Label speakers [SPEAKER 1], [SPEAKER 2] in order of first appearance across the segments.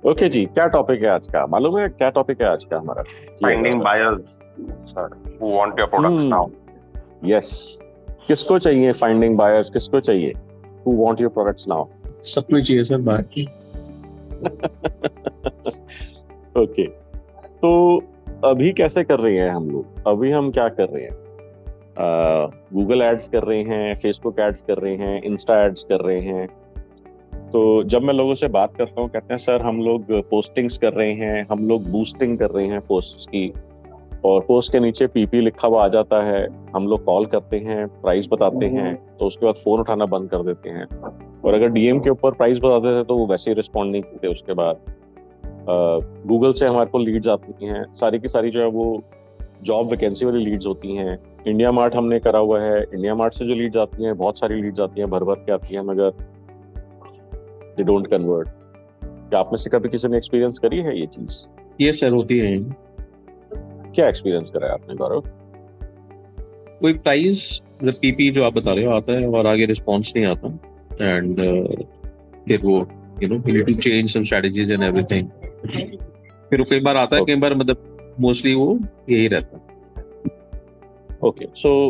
[SPEAKER 1] Okay जी, क्या topic है आज का? मालूम है क्या टॉपिक है आज का हमारा?
[SPEAKER 2] Finding buyers, sir, who want your products now.
[SPEAKER 1] Yes. किसको चाहिए फाइंडिंग बायर्स? किसको चाहिए who want your products now?
[SPEAKER 3] सबको ही चाहिए सर बाकी।
[SPEAKER 1] ओके, तो अभी कैसे कर रहे हैं हम लोग? अभी हम क्या कर रहे हैं? गूगल एड्स कर रहे हैं, फेसबुक एड्स कर रहे हैं, इंस्टा एड्स कर रहे हैं। तो जब मैं लोगों से बात करता हूँ, कहते हैं सर हम लोग पोस्टिंग्स कर रहे हैं, हम लोग बूस्टिंग कर रहे हैं पोस्ट्स की, और पोस्ट के नीचे पीपी लिखा हुआ आ जाता है। हम लोग कॉल करते हैं, प्राइस बताते हैं, तो उसके बाद फोन उठाना बंद कर देते हैं। और अगर डीएम के ऊपर प्राइस बताते थे तो वो वैसे ही रिस्पॉन्ड नहीं करते। उसके बाद गूगल से हमारे को लीड्स आती हैं, सारी की सारी जो है वो जॉब वैकेंसी वाली लीड्स होती हैं। इंडिया मार्ट हमने करा हुआ है, इंडिया मार्ट से जो लीड्स आती हैं, बहुत सारी लीड्स आती हैं, भर भर के आती हैं, मगर दे डोंट कन्वर्ट। क्या आप में से कभी किसी ने एक्सपीरियंस करी है ये चीज?
[SPEAKER 3] ये सर होती है।
[SPEAKER 1] क्या एक्सपीरियंस करा है आपने गौरव?
[SPEAKER 3] कोई प्राइस पीपी जो आप बता रहे हो आता है और आगे रिस्पॉन्स नहीं आता, एंड फिर वो you need to change some strategies and everything. फिर वो कई बार आता है, कई बार मतलब मोस्टली वो यही रहता है।
[SPEAKER 1] ओके, सो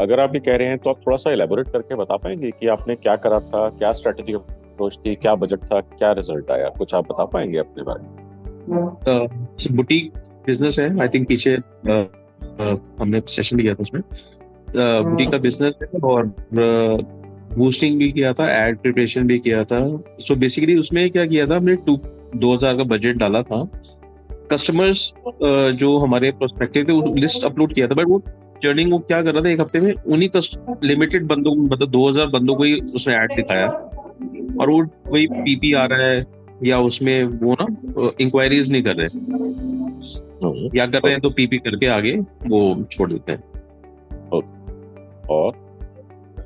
[SPEAKER 1] अगर आप ये कह रहे हैं तो आप थोड़ा सा एलैबोरेट करके बता पाएंगे कि आपने क्या करा था, क्या स्ट्रेटजी अप्रोच थी, क्या बजट था, क्या रिजल्ट आया? कुछ आप बता पाएंगे अपने बारे में?
[SPEAKER 3] बुटीक बिजनेस है, आई थिंक पीछे हमने सेशन लिया था उसमें। बुटीक का बिजनेस है और बूस्टिंग भी किया था, एड प्रिपरेशन भी किया था। सो बेसिकली उसमें क्या किया था, हमने 2000 का बजट डाला था। कस्टमर्स जो हमारे प्रोस्पेक्टिव थे वो लिस्ट अपलोड किया था, बट वो जर्निंग वो क्या कर रहा था, एक हफ्ते में उन्हीं लिमिटेड बंदों, मतलब 2000 बंदों को ही उसने ऐड दिखाया, और वो वही पीपी आ रहा है या उसमें वो ना इंक्वायरीज नहीं कर रहे, या कर रहे हैं तो पीपी करके आगे वो छोड़ देते हैं।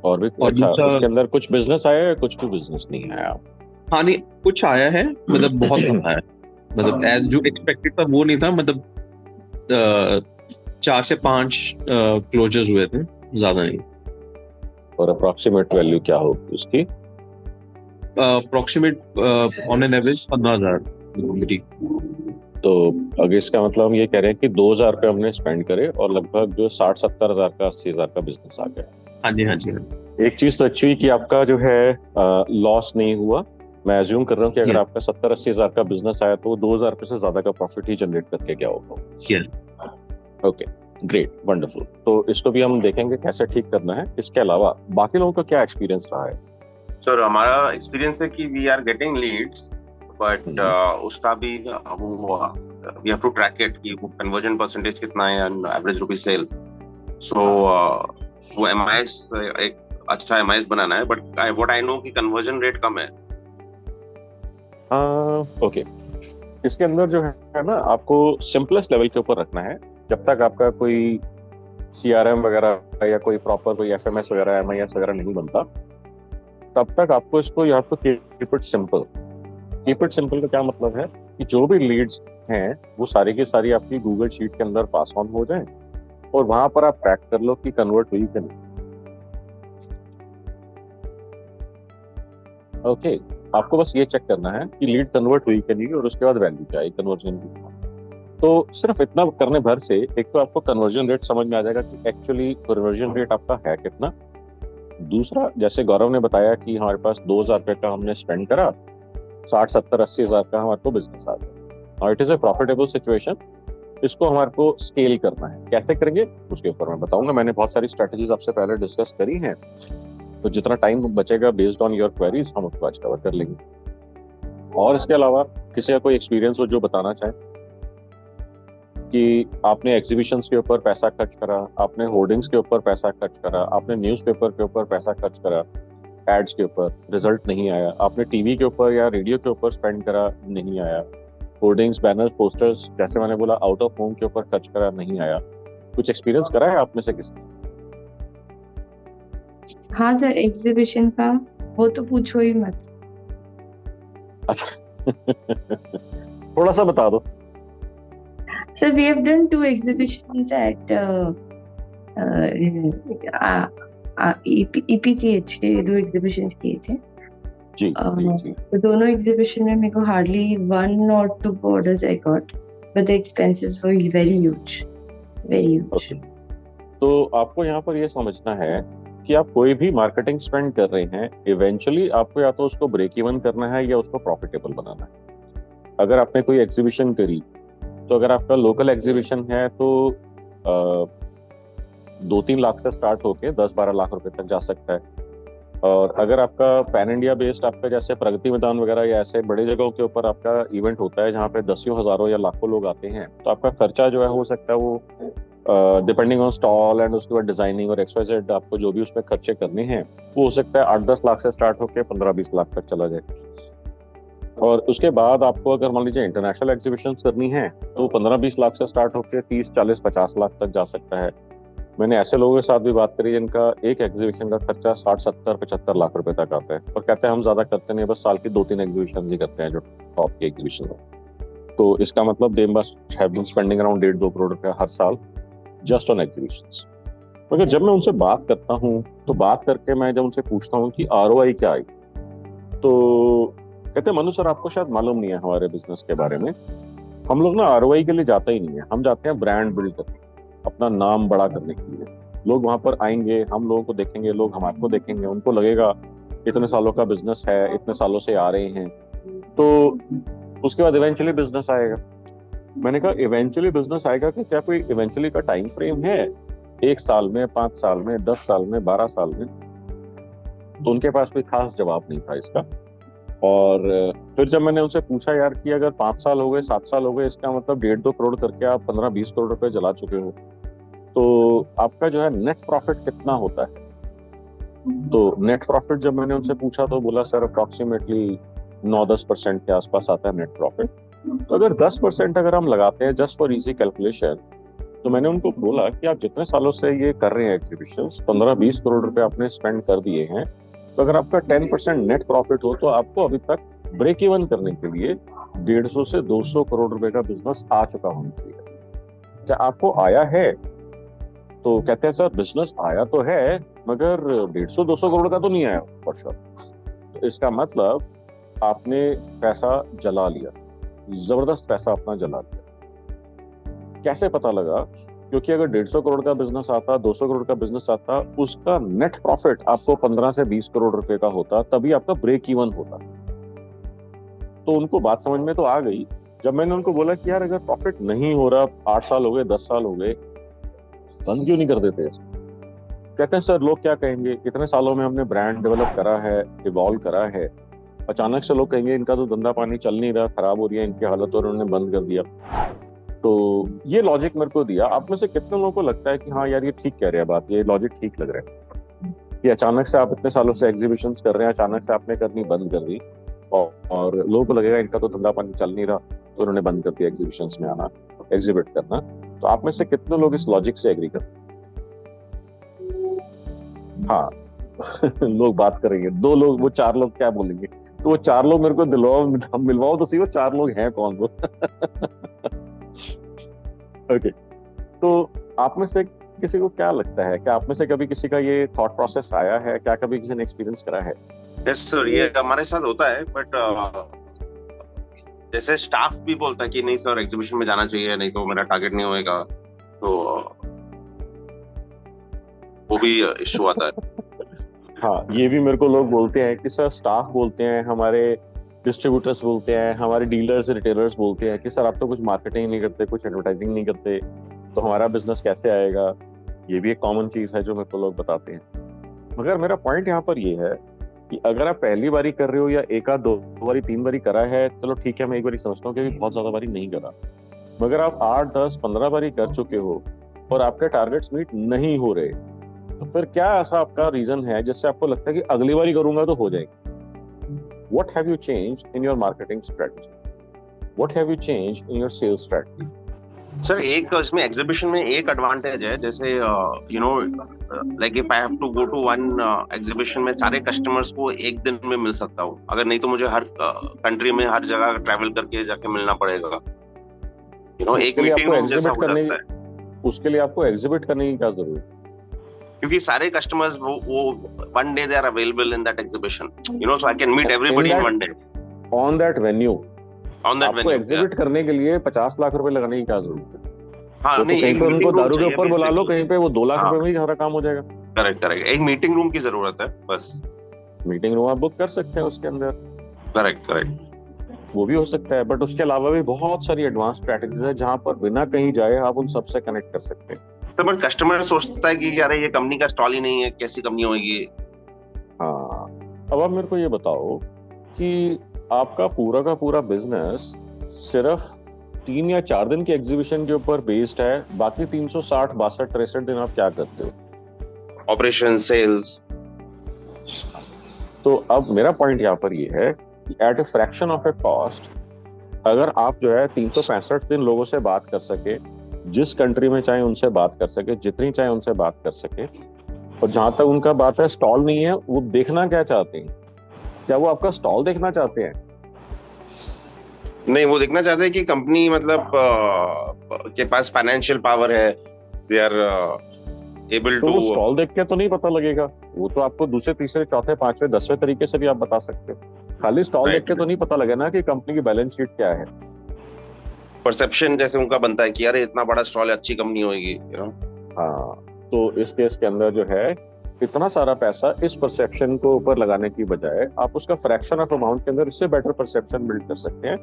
[SPEAKER 1] और भी अच्छा, उसके अंदर कुछ बिजनेस आया है, कुछ भी बिजनेस नहीं आया?
[SPEAKER 3] हाँ नहीं, कुछ आया है, मतलब बहुत कम आया है, मतलब एज जो एक्सपेक्टेड था वो नहीं था। मतलब 4 से 5 क्लोजर्स हुए थे, ज्यादा नहीं।
[SPEAKER 1] और अप्रोक्सीमेट वैल्यू क्या होगी उसकी?
[SPEAKER 3] Approximate on an average 15,000।
[SPEAKER 1] तो अगर इसका मतलब हम ये कह रहे हैं कि 2000 रुपये हमने स्पेंड करे और लगभग जो 60-70 हजार का 80,000 का बिजनेस आ गया।
[SPEAKER 3] हाँ जी, हाँ जी।
[SPEAKER 1] एक चीज तो अच्छी हुई कि आपका जो है लॉस नहीं हुआ। मैं अज्यूम कर रहा हूँ कि अगर आपका 70-80 हजार का बिजनेस आया तो 2000 रुपये से ज्यादा का प्रॉफिट ही जनरेट करके क्या होगा।
[SPEAKER 3] Yes,
[SPEAKER 1] okay, great, wonderful. तो इसको भी हम देखेंगे कैसे ठीक करना है। इसके अलावा बाकी लोगों का क्या एक्सपीरियंस रहा है?
[SPEAKER 2] सर हमारा एक्सपीरियंस है कि we are getting leads, but उसका भी we have to track it कि कन्वर्जन परसेंटेज कितना है and average rupees sale. So वो एमआईएस एक अच्छा एमआईएस बनाना है, बट व्हाट आई नो कि कन्वर्जन रेट कम है।
[SPEAKER 1] ओके, इसके अंदर जो है ना, आपको सिंपलेस्ट लेवल के ऊपर रखना है। जब तक आपका कोई सीआरएम वगैरह या कोई प्रॉपर कोई एफएमएस वगैरह, एमआईएस वगैरह नहीं बनता, तब तक आपको इसको या तो keep it simple. Keep it simple का क्या मतलब है कि जो भी लीड्स हैं वो सारी की सारी आपकी गूगल शीट के अंदर पास ऑन हो जाएं, और वहां पर आप ट्रैक कर लो कि कन्वर्ट हुई कि नहीं। ओके, आपको बस ये चेक करना है कि लीड कन्वर्ट हुई कि नहीं, और उसके बाद वैल्यू क्या है कन्वर्जन की। तो सिर्फ इतना करने भर से एक तो आपको कन्वर्जन रेट समझ में आ जाएगा कि एक्चुअली कन्वर्जन रेट आपका है कितना। दूसरा, जैसे गौरव ने बताया कि हमारे पास 2000 रुपये का हमने स्पेंड करा, 60-70-80 हजार का हमारे को बिजनेस आ गया, और it is a profitable situation. इसको हमारे को स्केल करना है। कैसे करेंगे उसके ऊपर मैं बताऊंगा। मैंने बहुत सारी स्ट्रेटजीज आपसे पहले डिस्कस करी हैं, तो जितना टाइम बचेगा बेस्ड ऑन योर क्वेरीज हम उसको आज कवर कर लेंगे। और इसके अलावा किसी का कोई एक्सपीरियंस हो जो बताना चाहे कि आपने एग्जीबिशंस के ऊपर पैसा खर्च करा, आपने होर्डिंग्स के ऊपर पैसा खर्च करा, आपने न्यूज़पेपर के ऊपर पैसा खर्च करा, एड्स के ऊपर रिजल्ट नहीं आया, आपने टीवी के ऊपर या रेडियो के ऊपर स्पेंड करा, नहीं आया, होर्डिंग्स, बैनर्स, पोस्टर्स, जैसे मैंने बोला आउट ऑफ होम के ऊपर खर्च करा, नहीं आया। कुछ एक्सपीरियंस करा है आप में से किसी?
[SPEAKER 4] हाँ सर, एग्जीबिशन का वो तो पूछो ही मत।
[SPEAKER 1] अच्छा थोड़ा सा बता दो।
[SPEAKER 4] Sir we have done 2 exhibitions at EPCH। 2 exhibitions किए थे।
[SPEAKER 1] जी जी।
[SPEAKER 4] तो दोनों एग्जीबिशन में मेरे को hardly 1 or 2 orders I got, but the expenses were very huge, very huge.
[SPEAKER 1] Okay. तो आपको यहाँ पर ये समझना है कि आप कोई भी मार्केटिंग स्पेंड कर रहे हैं, इवेंचुअली आपको या तो उसको ब्रेक इवन करना है या उसको प्रॉफिटेबल बनाना है। अगर आपने कोई एग्जीबिशन करी, तो अगर आपका लोकल एग्जीबिशन है तो 2-3 लाख से स्टार्ट होके 10-12 लाख रुपए तक जा सकता है। और अगर आपका पैन इंडिया बेस्ड, आपका जैसे प्रगति मैदान वगैरह या ऐसे बड़े जगहों के ऊपर आपका इवेंट होता है जहाँ पे दसियों हजारों या लाखों लोग आते हैं, तो आपका खर्चा जो है हो सकता है वो डिपेंडिंग ऑन स्टॉल एंड उसके बाद डिजाइनिंग और XYZ आपको जो भी उसमें खर्चे करने हैं वो हो सकता है 8-10 लाख से स्टार्ट होकर 15-20 लाख तक चला जाए। और उसके बाद आपको अगर मान लीजिए इंटरनेशनल एग्जीबिशन करनी है तो 15-20 लाख से स्टार्ट होकर 30-40-50 लाख तक जा सकता है। मैंने ऐसे लोगों के साथ भी बात करी जिनका एक एग्जीबिशन का खर्चा 60-70-75 लाख रुपए तक आता है और कहते हैं हम ज्यादा करते नहीं, बस साल की 2-3 एग्जीबिशन ही करते हैं जो टॉप की एग्जीबिशन है। तो इसका मतलब they must have been spending around 1.5-2 crore रुपया हर साल जस्ट ऑन एग्जीबिशंस। मगर जब मैं उनसे बात करता हूँ तो बात करके मैं जब उनसे पूछता हूँ कि ROI क्या आई, तो कहते हैं मनु सर आपको शायद मालूम नहीं है हमारे बिजनेस के बारे में, हम लोग ना ROI के लिए जाते ही नहीं है, हम जाते हैं ब्रांड बिल्ड करने, अपना नाम बड़ा करने के लिए। लोग वहां पर आएंगे, हम लोगों को देखेंगे, लोग हमारे को देखेंगे, उनको लगेगा इतने सालों का बिजनेस है, इतने सालों से आ रहे हैं, तो उसके बाद इवेंचुअली बिजनेस आएगा। मैंने कहा इवेंचुअली बिजनेस आएगा कि क्या कोई इवेंचुअली का टाइम फ्रेम है, 1 साल में, 5 साल में, 10 साल में, 12 साल में? तो उनके पास कोई खास जवाब नहीं था इसका। और फिर जब मैंने उनसे पूछा यार कि अगर 5 साल हो गए, 7 साल हो गए, इसका मतलब 1.5-2 करोड़ करके आप 15-20 करोड़ रुपए जला चुके हो, तो आपका जो है नेट प्रॉफिट कितना होता है? तो नेट प्रॉफिट जब मैंने उनसे पूछा तो बोला सर अप्रोक्सीमेटली 9-10% के आसपास आता है नेट प्रॉफिट। तो अगर 10% अगर हम लगाते हैं जस्ट फॉर इजी कैलकुलेशन, तो मैंने उनको बोला कि आप जितने सालों से ये कर रहे हैं एग्जीबिशंस, 15-20 करोड़ रुपए आपने स्पेंड कर दिए हैं, तो अगर आपका 10% नेट प्रॉफिट हो तो आपको अभी तक ब्रेक इवन करने के लिए 150 से 200 करोड़ रुपए का बिजनेस आ चुका होना चाहिए। क्या आपको आया है? तो कहते हैं सर बिजनेस आया तो है मगर 150-200 करोड़ का तो नहीं आया फॉर श्योर। तो इसका मतलब आपने पैसा जला लिया, जबरदस्त पैसा अपना जला लिया। कैसे पता लगा? क्योंकि अगर 150 करोड़ का बिजनेस आता, 200 करोड़ का बिजनेस आता, उसका नेट प्रॉफिट आपको 15 से 20 करोड़ रुपए का होता, तभी आपका ब्रेक इवन होता। तो उनको बात समझ में तो आ गई। जब मैंने उनको बोला कि यार अगर प्रॉफिट नहीं हो रहा, 8 साल हो गए, 10 साल हो गए, बंद क्यों नहीं कर देते इसको? कहते हैं सर लोग क्या कहेंगे, इतने सालों में हमने ब्रांड डेवलप करा है, इवॉल्व करा है, अचानक से लोग कहेंगे इनका तो धंधा पानी चल नहीं रहा, खराब हो रही है इनकी हालत और उन्होंने बंद कर दिया। तो ये लॉजिक मेरे को दिया। आप में से कितने लोगों को लगता है कि हाँ यार ये ठीक कह रहे हैं बात, ये लॉजिक ठीक लग रहा है कि अचानक से आप इतने सालों से एग्जीबिशंस कर रहे हैं, अचानक से आपने करनी बंद कर दी और लोगों को लगेगा इनका तो धंधा पानी चल नहीं रहा, तो उन्होंने बंद कर दिया एग्जीबिशंस में आना, एग्जिबिट करना। तो आप में से कितने लोग इस लॉजिक से एग्री करते हैं? हाँ लोग बात करेंगे, 2 लोग, वो 4 लोग क्या बोलेंगे? तो वो 4 लोग मेरे को दिलवाओ, मिलवाओ तो सही, वो 4 लोग हैं कौन वो? ओके, तो आप में से किसी को क्या लगता है, क्या आप में से कभी किसी का ये थॉट प्रोसेस आया है? क्या कभी किसी ने एक्सपीरियंस करा है?
[SPEAKER 2] यस सर, ये हमारे साथ होता है, बट जैसे स्टाफ भी बोलता है कि नहीं सर एग्जीबिशन में जाना चाहिए, नहीं तो मेरा टारगेट नहीं होएगा, तो वो भी इश्यू आता है।
[SPEAKER 1] हाँ, ये भी मेरे को लोग बोलते हैं कि सर स्टाफ बोलते हैं, हमारे डिस्ट्रीब्यूटर्स बोलते हैं, हमारे डीलर्स रिटेलर्स बोलते हैं कि सर आप तो कुछ मार्केटिंग नहीं करते, कुछ एडवर्टाइजिंग नहीं करते, तो हमारा बिजनेस कैसे आएगा? ये भी एक कॉमन चीज है जो मेरे को लोग बताते हैं। मगर मेरा पॉइंट यहाँ पर ये है कि अगर आप पहली बारी कर रहे हो या 1 आध 2 बारी 3 बारी करा है, चलो ठीक है, मैं एक बारी समझता हूँ कि बहुत ज्यादा बारी नहीं करा। मगर आप 8, 10, 15 बारी कर चुके हो और आपके टारगेट्स मीट नहीं हो रहे, तो फिर क्या ऐसा आपका रीजन है जिससे आपको लगता है कि अगली बारी करूंगा तो हो जाएगा? What have you changed in your marketing strategy? What have you changed in your sales strategy?
[SPEAKER 2] Sir एक इसमें एग्जीबिशन में एक एडवांटेज है, जैसे you know like if I have to go to one exhibition में सारे कस्टमर्स को एक दिन में मिल सकता हूँ, अगर नहीं तो मुझे हर कंट्री में हर जगह ट्रैवल करके जाके मिलना पड़ेगा। यू नो एक मीटिंग में जैसा हो जाता है।
[SPEAKER 1] उसके लिए आपको एग्जिबिट करने की क्या जरूरत है?
[SPEAKER 2] क्योंकि सारे कस्टमर्स वो one day they are available in that exhibition, so I can meet everybody in one day
[SPEAKER 1] on that venue.
[SPEAKER 2] आपको
[SPEAKER 1] एग्जिबिट करने के लिए 50 लाख रुपए लगाने की क्या जरूरत है?
[SPEAKER 2] हाँ, नहीं,
[SPEAKER 1] कहीं पे उनको दारू के ऊपर बुला लो, कहीं पे वो 2 लाख रुपए में ही सारा काम हो जाएगा।
[SPEAKER 2] करेक्ट, एक मीटिंग रूम की जरूरत है बस।
[SPEAKER 1] मीटिंग रूम आप बुक कर सकते हैं उसके अंदर।
[SPEAKER 2] करेक्ट,
[SPEAKER 1] वो भी हो सकता है, बट उसके अलावा भी बहुत सारी एडवांस स्ट्रेटजीज है जहां पर बिना कहीं जाए आप उन सबसे कनेक्ट कर सकते हैं।
[SPEAKER 2] तो बट कस्टमर सोचता है कि यार ये कंपनी का स्टॉल ही नहीं है, कैसी कंपनी होगी।
[SPEAKER 1] हाँ, अब आप मेरे को ये बताओ कि आपका पूरा का पूरा बिजनेस सिर्फ 3 या 4 दिन के एग्जीबिशन के ऊपर बेस्ड है, बाकी 360, 62, 63 दिन आप क्या करते हो?
[SPEAKER 2] Operation, sales.
[SPEAKER 1] तो अब मेरा पॉइंट यहाँ पर ये है कि at a fraction of a cost, अगर आप जो है 365 दिन लोगों से बात कर सके, जिस कंट्री में चाहे उनसे बात कर सके, जितनी चाहे उनसे बात कर सके, और जहां तक उनका बात है स्टॉल नहीं है, वो देखना क्या चाहते हैं? क्या वो आपका स्टॉल देखना चाहते हैं?
[SPEAKER 2] नहीं, वो देखना चाहते हैं कि कंपनी मतलब के पास फाइनेंशियल पावर है, they are able to.
[SPEAKER 1] Stall देख के तो नहीं पता लगेगा, वो तो आपको दूसरे, तीसरे, चौथे, पांचवे, 10वें तरीके से भी आप बता सकते हो। खाली स्टॉल देख के तो नहीं पता लगे ना कि कंपनी की बैलेंस शीट क्या है।
[SPEAKER 2] परसेप्शन जैसे उनका बनता है कि यार इतना बड़ा स्टॉल है, अच्छी कंपनी होगी,
[SPEAKER 1] हाँ, तो इस केस के अंदर जो है इतना सारा पैसा इस परसेप्शन को ऊपर लगाने की बजाय आप उसका फ्रैक्शन ऑफ अमाउंट के अंदर इससे बेटर परसेप्शन बिल्ड कर सकते हैं।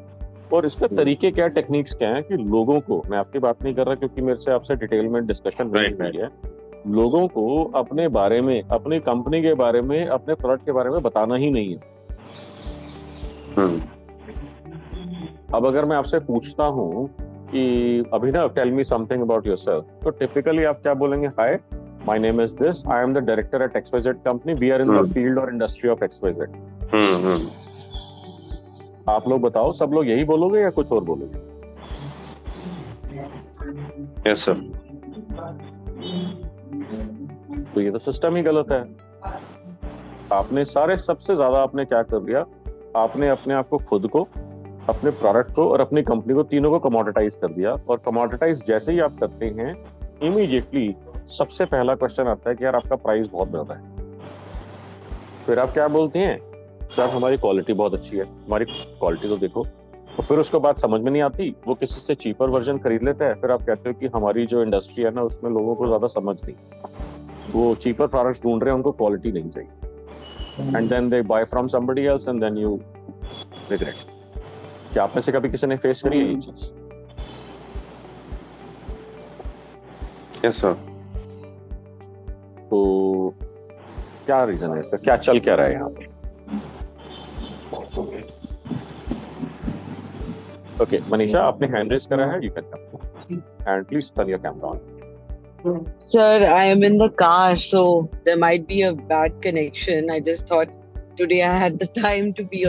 [SPEAKER 1] और इसके तरीके क्या, टेक्निक्स क्या है कि लोगों को, मैं आपकी बात नहीं कर रहा क्योंकि मेरे से आपसे डिटेल में डिस्कशन नहीं हुई है, लोगों को अपने बारे में, अपनी कंपनी के बारे में, अपने प्रोडक्ट के बारे में बताना ही नहीं है। अब अगर मैं आपसे पूछता हूँ कि Abhinav, tell me something about yourself, तो टिपिकली आप क्या बोलेंगे? Hi, my name is this, I am the director at XYZ company, we are in the field or industry of XYZ। आप लोग बताओ, सब लोग यही बोलोगे या कुछ और बोलोगे?
[SPEAKER 2] Yes sir.
[SPEAKER 1] तो ये तो सिस्टम ही गलत है। आपने सबसे ज्यादा आपने क्या कर दिया, आपने अपने आप को, खुद को, अपने प्रोडक्ट को और अपनी कंपनी को, तीनों को कमोडिटाइज कर दिया। और कमोडिटाइज जैसे ही आप करते हैं, इमीडिएटली सबसे पहला क्वेश्चन आता है कि यार आपका प्राइस बहुत ज्यादा है। फिर आप क्या बोलते हैं? सर हमारी क्वालिटी बहुत अच्छी है, हमारी क्वालिटी तो देखो। तो फिर उसके बाद समझ में नहीं आती, वो किसी से चीपर वर्जन खरीद लेता है। फिर आप कहते हो कि हमारी जो इंडस्ट्री है ना, उसमें लोगों को ज्यादा समझ नहीं, वो चीपर प्रोडक्ट्स ढूंढ रहे हैं, उनको क्वालिटी नहीं चाहिए, and then they buy from somebody else and then you regret. क्या आप में से कभी किसी ने फेस करी है ये चीज?
[SPEAKER 2] Yes sir.
[SPEAKER 1] तो क्या रीजन है इसका, क्या चल क्या रहा है यहाँ पे? ओके, मनीषा, आपने हैंड रेज करा है, you can come and please turn your camera on.
[SPEAKER 5] Sir, I am in the car, so there might be a bad connection. I just thought today I had the time to be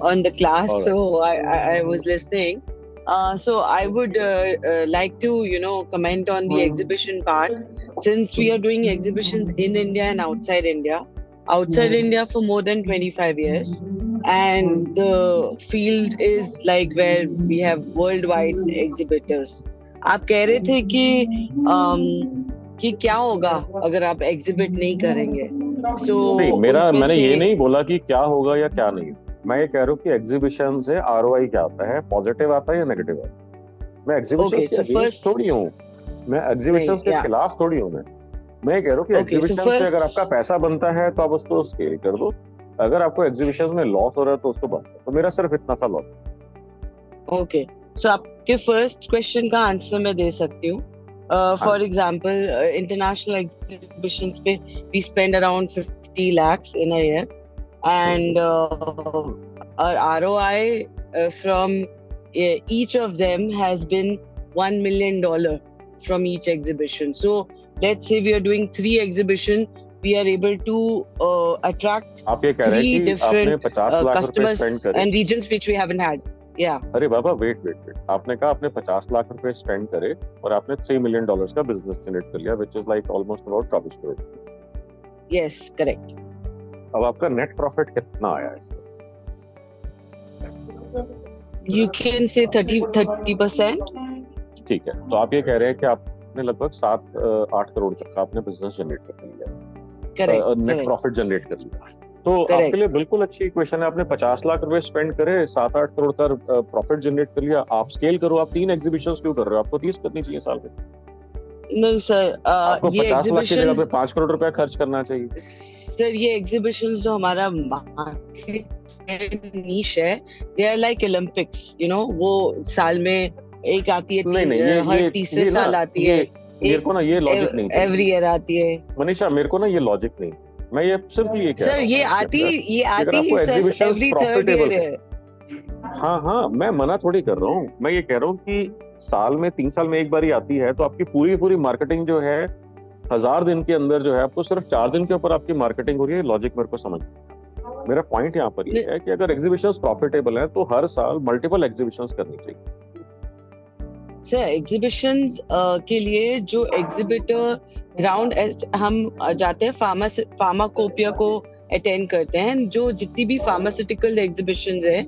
[SPEAKER 5] on the class, right. So I was listening. So I would like to comment on the exhibition part, since we are doing exhibitions in India and outside India. Outside India for more than 25 years, and the field is like where we have worldwide exhibitors. आप कह रहे थे कि क्या होगा अगर आप exhibit नहीं करेंगे?
[SPEAKER 1] नहीं, मैंने ये नहीं बोला कि क्या होगा या क्या नहीं। मैं ये कह रहा हूँ कि एग्जीबिशन से ROI क्या आता है, पॉजिटिव आता है या नेगेटिव आता है। मैं एग्जीबिशन के अगेंस्ट थोड़ी हूँ, मैं एग्जीबिशन के खिलाफ थोड़ी हूँ। मैं कह रहा हूँ कि एग्जीबिशन से अगर आपका पैसा बनता है तो आप उसको स्केल कर दो, अगर आपको एग्जीबिशन में लॉस हो रहा है तो उसको बंद करो। तो मेरा सिर्फ इतना सा लॉस।
[SPEAKER 5] ओके, सो आपके फर्स्ट क्वेश्चन का आंसर मैं दे सकती हूँ। फॉर एग्जांपल, इंटरनेशनल एग्जीबिशंस पे we spend around 50 lakhs in a year, and our ROI from each of them has been $1 million from each exhibition. So let's say we are doing 3 exhibitions, we are able to attract 3 different customers and regions which we haven't had. Yeah.
[SPEAKER 1] अरे बाबा, wait, आपने कहा आपने 50 लाख रुपए spend करे और आपने $3 million का business generate कर लिया, which is like almost about 24 crore.
[SPEAKER 5] Yes, correct.
[SPEAKER 1] अब आपका नेट प्रॉफिट कितना आया है?
[SPEAKER 5] You can say 30%.
[SPEAKER 1] ठीक है, तो आप ये कह रहे हैं कि आप आपने लगभग 7-8 करोड़ तक का आपने बिजनेस जनरेट कर लिया,
[SPEAKER 5] करेक्ट
[SPEAKER 1] नेट प्रॉफिट जनरेट कर लिया। तो
[SPEAKER 5] Correct.
[SPEAKER 1] आपके लिए बिल्कुल अच्छी इक्वेशन है, आपने 50 लाख रुपए स्पेंड करे, 7-8 करोड़ का प्रॉफिट जनरेट कर लिया। आप स्केल करो, आप 3 एग्जीबिशंस क्यों कर रहे हो? आपको 30 करनी चाहिए साल में।
[SPEAKER 5] नहीं सर,
[SPEAKER 1] आपको
[SPEAKER 5] ये
[SPEAKER 1] 50 लाख की जगह पे
[SPEAKER 5] एग्जीबिशंस
[SPEAKER 1] 5 करोड़ रुपया खर्च करना चाहिए।
[SPEAKER 5] सर, ये एग्जीबिशंस जो हमारा मार्केट नीश है, they are like Olympics, you know, वो साल में एक आती है,
[SPEAKER 1] नहीं,
[SPEAKER 5] हर तीसरे साल आती है,
[SPEAKER 1] मेरे को ना ये लॉजिक नहीं चाहिए।
[SPEAKER 5] एवरी ईयर आती है।
[SPEAKER 1] मनीषा, मेरे को ना ये लॉजिक नहीं, मैं ये सिंपल ये कह रहा
[SPEAKER 5] सर,
[SPEAKER 1] हूं
[SPEAKER 5] ये
[SPEAKER 1] इसके
[SPEAKER 5] आती
[SPEAKER 1] अंदर,
[SPEAKER 5] ये
[SPEAKER 1] अगर
[SPEAKER 5] आती
[SPEAKER 1] आपको
[SPEAKER 5] ही sir
[SPEAKER 1] exhibitions
[SPEAKER 5] every third
[SPEAKER 1] profitable
[SPEAKER 5] year
[SPEAKER 1] है।
[SPEAKER 5] है।
[SPEAKER 1] हाँ, मैं मना थोड़ी कर रहा हूँ, मैं ये कह रहा हूँ कि साल में 3 साल में एक बार ही आती है, तो आपकी पूरी मार्केटिंग जो है 1000 दिन के अंदर जो है, आपको सिर्फ 4 दिन के ऊपर आपकी मार्केटिंग हो रही है। लॉजिक मेरे को समझ, मेरा पॉइंट यहाँ पर ये है कि अगर एग्जीबिशंस प्रॉफिटेबल है तो हर साल मल्टीपल एग्जीबिशंस करनी चाहिए।
[SPEAKER 5] सर, एग्जीबिशंस के लिए जो एग्जिबिटर ग्राउंड, हम जाते हैं फार्माकोपिया को अटेंड करते हैं, जो जितनी भी फार्मास्यूटिकल एग्जीबिशंस है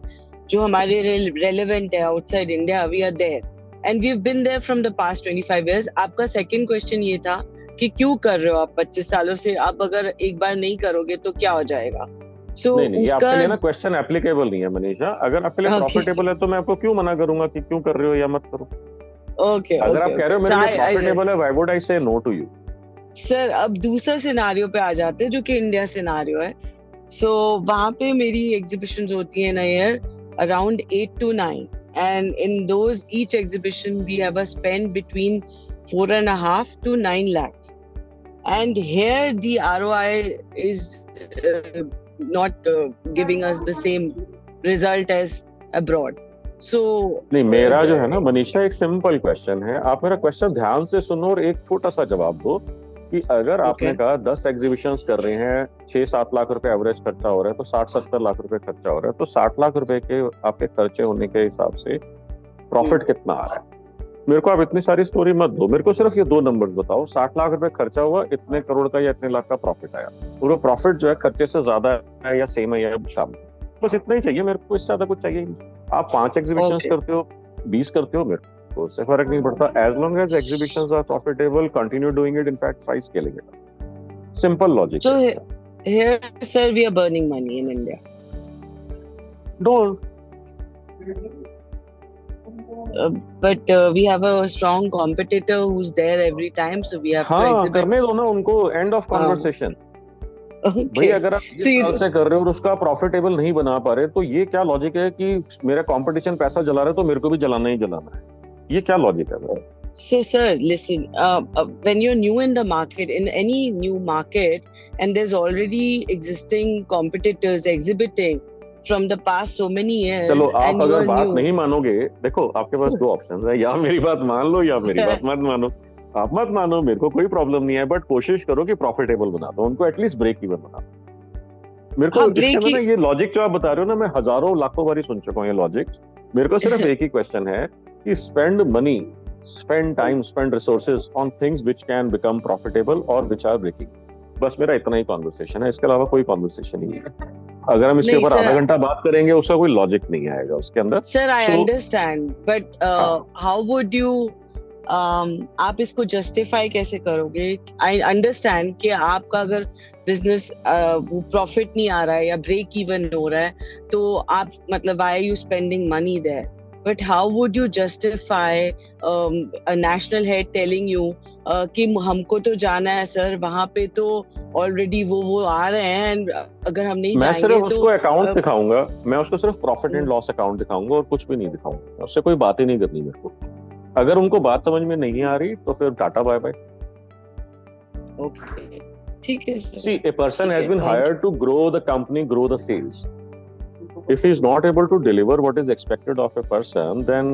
[SPEAKER 5] जो हमारे रेलेवेंट है outside India, we are there and we have been there from the past 25 years. आपका सेकंड क्वेश्चन ये था कि क्यों कर रहे हो आप 25 सालों से, आप अगर एक बार नहीं करोगे तो क्या हो जाएगा?
[SPEAKER 1] नहीं, ये आपके लिए ना क्वेश्चन एप्लीकेबल नहीं है मनीषा। अगर आपके लिए प्रॉफिटेबल है तो मैं आपको क्यों मना करूंगा कि क्यों कर रहे हो या मत करो। अगर आप कह रहे हो मेरे लिए प्रॉफिटेबल है, व्हाई वुड आई से नो टू यू?
[SPEAKER 5] सर, अब दूसरा सिनेरियो पे आ जाते हैं जो कि इंडिया सिनेरियो है। वहां पे मेरी एग्जीबिशंस होती है year around 8 to 9, and in those each exhibition we have a spend between 4.5 to 9 lakh, and here the ROI is not giving us the same result as abroad.
[SPEAKER 1] नहीं, मेरा जो है ना मनीषा, एक सिंपल क्वेश्चन है, आप मेरा क्वेश्चन ध्यान से सुनो और एक छोटा सा जवाब दो कि अगर आपने कहा 10 एग्जीबिशंस कर रहे हैं, 6-7 लाख रुपए एवरेज खर्चा हो रहा है, तो 60-70 लाख रुपए खर्चा हो रहा है, तो 60 लाख रुपए के आपके खर्चे होने के हिसाब से प्रॉफिट कितना आ रहा है? मेरे को आप इतनी सारी स्टोरी मत दो, मेरे को सिर्फ ये 2 नंबर्स बताओ। 60 लाख रुपए खर्चा हुआ, इतने करोड़ का या इतने लाख का प्रॉफिट आया, और वो प्रॉफिट जो है खर्चे से ज्यादा है या सेम है या कम, बस इतना ही चाहिए मेरे को, इससे ज्यादा कुछ चाहिए नहीं। आप 5 एग्जीबिशंस करते हो, 20 करते हो, मेरे को उससे फर्क नहीं पड़ता, as long as exhibitions are profitable, continue doing it, in fact try scaling it. Simple logic.
[SPEAKER 5] So here sir, we are burning money in India.
[SPEAKER 1] Don't.
[SPEAKER 5] But we have a strong competitor who's there every time, so we have to exhibit.
[SPEAKER 1] करने दो ना उनको, end of conversation. भाई, अगर आप 20 साल से कर रहे हो और उसका प्रॉफिटेबल नहीं बना पा रहे, तो ये क्या लॉजिक है कि मेरा कंपटीशन पैसा जला रहा है तो मेरे को भी जलाना ही जलाना है? ये क्या लॉजिक है?
[SPEAKER 5] So sir, listen, when you're new in the market, in any new market, and there's already existing competitors exhibiting from the past so many years,
[SPEAKER 1] चलो, आप अगर बात
[SPEAKER 5] new,
[SPEAKER 1] नहीं मानोगे, देखो आपके पास 2 ऑप्शंस है, या मेरी बात मान लो या मेरी बात मत मानो। आप मत मानो, मेरे को कोई प्रॉब्लम नहीं है, बट कोशिश करो कि प्रॉफिटेबल बना दो उनको, एटलीस्ट ब्रेक इवन बना दो। मेरे को इसके अंदर ना ये लॉजिक जो आप बता रहे हो ना, मैं हजारों लाखों बारी सुन चुका हूँ ये लॉजिक। मेरे को सिर्फ एक ही क्वेश्चन है कि spend money, spend time, spend resources on things which can become profitable or which are breaking. बस मेरा इतना ही कॉन्वर्सेशन है, इसके अलावा कोई कॉन्वर्सेशन नहीं है। अगर हम इसके ऊपर आधा घंटा बात करेंगे, उसका कोई लॉजिक नहीं आएगा उसके अंदर।
[SPEAKER 5] Sir, I understand, but how would you, आप इसको जस्टिफाई कैसे करोगे? आई अंडरस्टैंड कि आपका अगर बिजनेस प्रॉफिट नहीं आ रहा है या ब्रेक इवन हो रहा है, तो आप मतलब why are you spending money there? But how would you justify a national head telling you कि हमको तो जाना है सर, वहाँ पे तो ऑलरेडी वो आ रहे हैं, and अगर हम नहीं जाएंगे तो
[SPEAKER 1] मैं सिर्फ उसको अकाउंट दिखाऊंगा, मैं उसको सिर्फ प्रॉफिट एंड लॉस अकाउंट दिखाऊंगा और कुछ भी नहीं दिखाऊंगा, उससे कोई बात ही नहीं करनी मेरे को। अगर उनको बात समझ में नहीं आ रही तो फिर टाटा बाय बाय।
[SPEAKER 5] ओके, ठीक है sir.
[SPEAKER 1] See, a person has been hired to grow the company, grow the sales. If he is not able to deliver what is expected of a person, then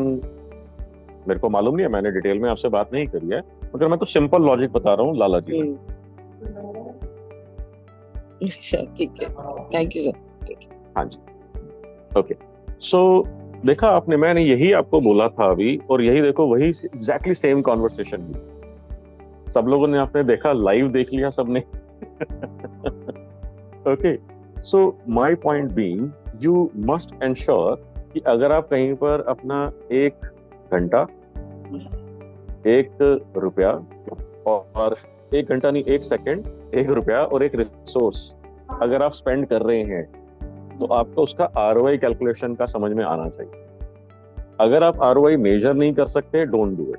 [SPEAKER 1] मेरे को मालूम नहीं है, मैंने detail में आपसे बात नहीं करी है, मगर मैं तो सिंपल लॉजिक बता रहा हूँ लाला जी।
[SPEAKER 5] अच्छा, ठीक है, थैंक यू सर।
[SPEAKER 1] हाँ जी, ओके। सो देखा आपने, मैंने यही आपको बोला था अभी, और यही देखो वही एग्जैक्टली सेम कॉन्वर्सेशन भी सब लोगों ने, आपने देखा, लाइव देख लिया सबने। Okay, so my point being, you must ensure कि अगर आप कहीं पर अपना 1 घंटा 1 रुपया और 1 घंटा नहीं, 1 सेकंड, 1 रुपया और 1 रिसोर्स अगर आप स्पेंड कर रहे हैं तो आपको उसका ROI कैलकुलेशन का समझ में आना चाहिए। अगर आप ROI मेजर नहीं कर सकते, डोंट डू इट।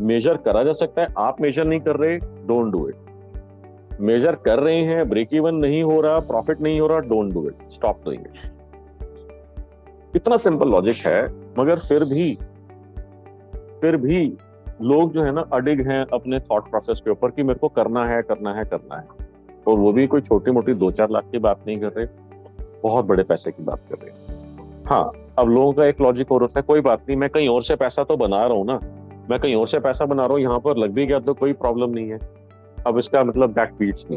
[SPEAKER 1] मेजर करा जा सकता है, आप मेजर नहीं कर रहे, डोंट डू इट। मेजर कर रहे हैं, ब्रेक इवन नहीं हो रहा, प्रॉफिट नहीं हो रहा, don't do it, stop doing it. इतना सिंपल लॉजिक है, मगर फिर भी लोग जो है ना अडिग हैं अपने थॉट प्रोसेस के ऊपर कि मेरे को करना है। और वो भी कोई छोटी मोटी 2-4 लाख की बात नहीं कर रहे, बहुत बड़े पैसे की बात कर रहे हैं। हाँ, अब लोगों का एक लॉजिक और होता है, कोई बात नहीं, मैं कहीं और से पैसा तो बना रहा हूँ ना, मैं कहीं और से पैसा बना रहा हूँ, यहाँ पर लग भी गया तो कोई प्रॉब्लम नहीं है। अब इसका मतलब दैट बीट्स मी।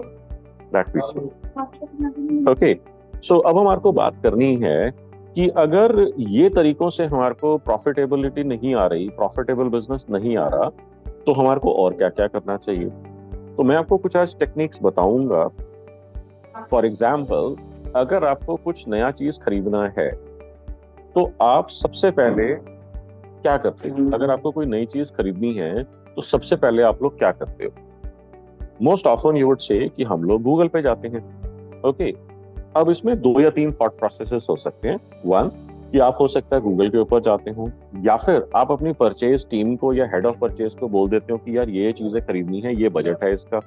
[SPEAKER 1] ओके, सो अब हमारे को बात करनी है कि अगर ये तरीकों से हमारे को प्रॉफिटेबिलिटी नहीं आ रही, प्रॉफिटेबल बिजनेस नहीं आ रहा, तो हमारे को और क्या क्या करना चाहिए। तो मैं आपको कुछ आज टेक्निक्स बताऊंगा। फॉर एग्जाम्पल, अगर आपको कुछ नया चीज खरीदना है तो आप सबसे पहले क्या करते हो? अगर आपको कोई नई चीज खरीदनी है तो सबसे पहले आप लोग क्या करते हो? Most often you would say कि हम लोग गूगल पे जाते हैं। ओके, अब इसमें 2 या 3 थॉट प्रोसेसेस हो सकते हैं। 1 कि आप हो सकता है गूगल के ऊपर जाते हो, या फिर आप अपनी परचेज टीम को या हेड ऑफ परचेज को बोल देते हो कि यार ये चीजें खरीदनी है, ये बजट है इसका।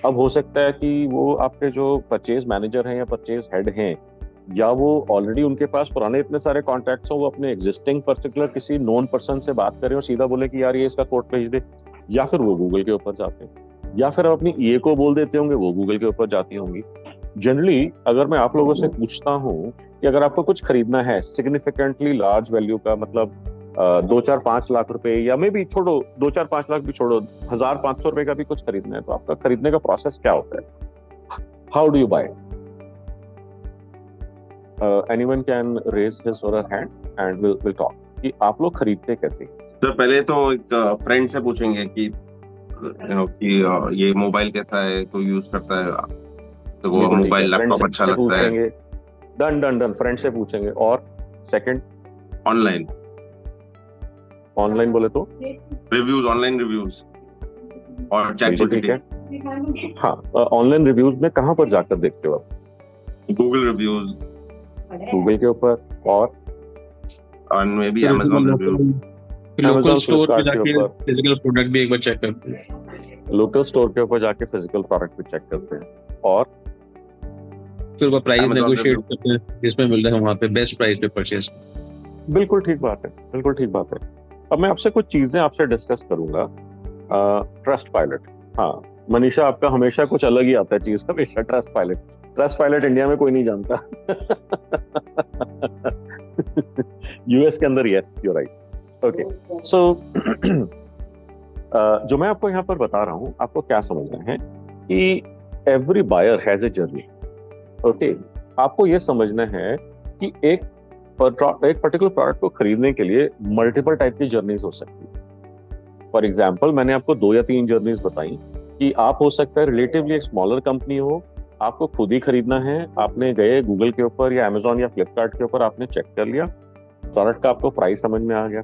[SPEAKER 1] अब हो सकता है कि वो आपके जो परचेज मैनेजर हैं या परचेज हेड हैं, या वो ऑलरेडी उनके पास पुराने इतने सारे कॉन्टैक्ट्स हो, वो अपने एग्जिस्टिंग पर्टिकुलर किसी नोन पर्सन से बात करें और सीधा बोले कि यार ये इसका कोड भेज दे, या फिर वो गूगल के ऊपर जाते हैं, या फिर अपनी ईए को बोल देते होंगे, वो गूगल के ऊपर जाती होंगी। जनरली अगर मैं आप लोगों से पूछता हूँ कि अगर आपको कुछ खरीदना है सिग्निफिकेंटली लार्ज वैल्यू का, मतलब 2-4-5 लाख रुपए, या मे भी छोड़ो 2-4-5 लाख भी छोड़ो, 1,500 रुपए का भी कुछ खरीदना है, तो आपका खरीदने का प्रोसेस क्या होता है? How do you buy? Anyone can raise his or her hand and will talk कि आप लोग खरीदते कैसे।
[SPEAKER 2] तो पहले तो एक फ्रेंड से पूछेंगे कि ये मोबाइल कैसा है, तो यूज करता है, तो वो मोबाइल लैपटॉप अच्छा लगता है।
[SPEAKER 1] डन, फ्रेंड से पूछेंगे। और सेकंड, ऑनलाइन बोले तो
[SPEAKER 2] रिव्यूज, ऑनलाइन रिव्यूज और ChatGPT।
[SPEAKER 1] हाँ, ऑनलाइन रिव्यूज में कहाँ पर जाकर देखते हो आप?
[SPEAKER 2] गूगल रिव्यूज,
[SPEAKER 1] गूगल के ऊपर, और
[SPEAKER 2] may be Amazon reviews,
[SPEAKER 3] local store पे जाके फिजिकल प्रोडक्ट भी एक बार चेक करते हैं।
[SPEAKER 1] लोकल स्टोर के ऊपर जाके फिजिकल प्रोडक्ट भी चेक करते हैं, और
[SPEAKER 3] फिर वो प्राइस नेगोशिएट करते हैं, जिसमें मिलता है वहाँ पे बेस्ट प्राइस पे परचेज।
[SPEAKER 1] बिल्कुल ठीक बात है। अब मैं आपसे कुछ चीजें आपसे डिस्कस करूंगा। ट्रस्ट पायलट, हाँ मनीषा, आपका हमेशा कुछ अलग ही आता है चीज, हमेशा ट्रस्ट पायलट इंडिया में कोई नहीं जानता। यूएस के अंदर यस, यू राइट। ओके, सो जो मैं आपको यहाँ पर बता रहा हूँ, आपको क्या समझना है कि every buyer has a journey. Okay, आपको ये समझना है कि एक पर्टिकुलर प्रोडक्ट को खरीदने के लिए मल्टीपल टाइप की जर्नीज हो सकती है। फॉर एग्जाम्पल, मैंने आपको 2 या 3 जर्नीज बताई कि आप हो सकता है रिलेटिवली एक स्मॉलर कंपनी हो, आपको खुद ही खरीदना है, आपने गए गूगल के ऊपर या अमेजोन या फ्लिपकार्ट के ऊपर, आपने चेक कर लिया, प्रोडक्ट का आपको प्राइस समझ में आ गया।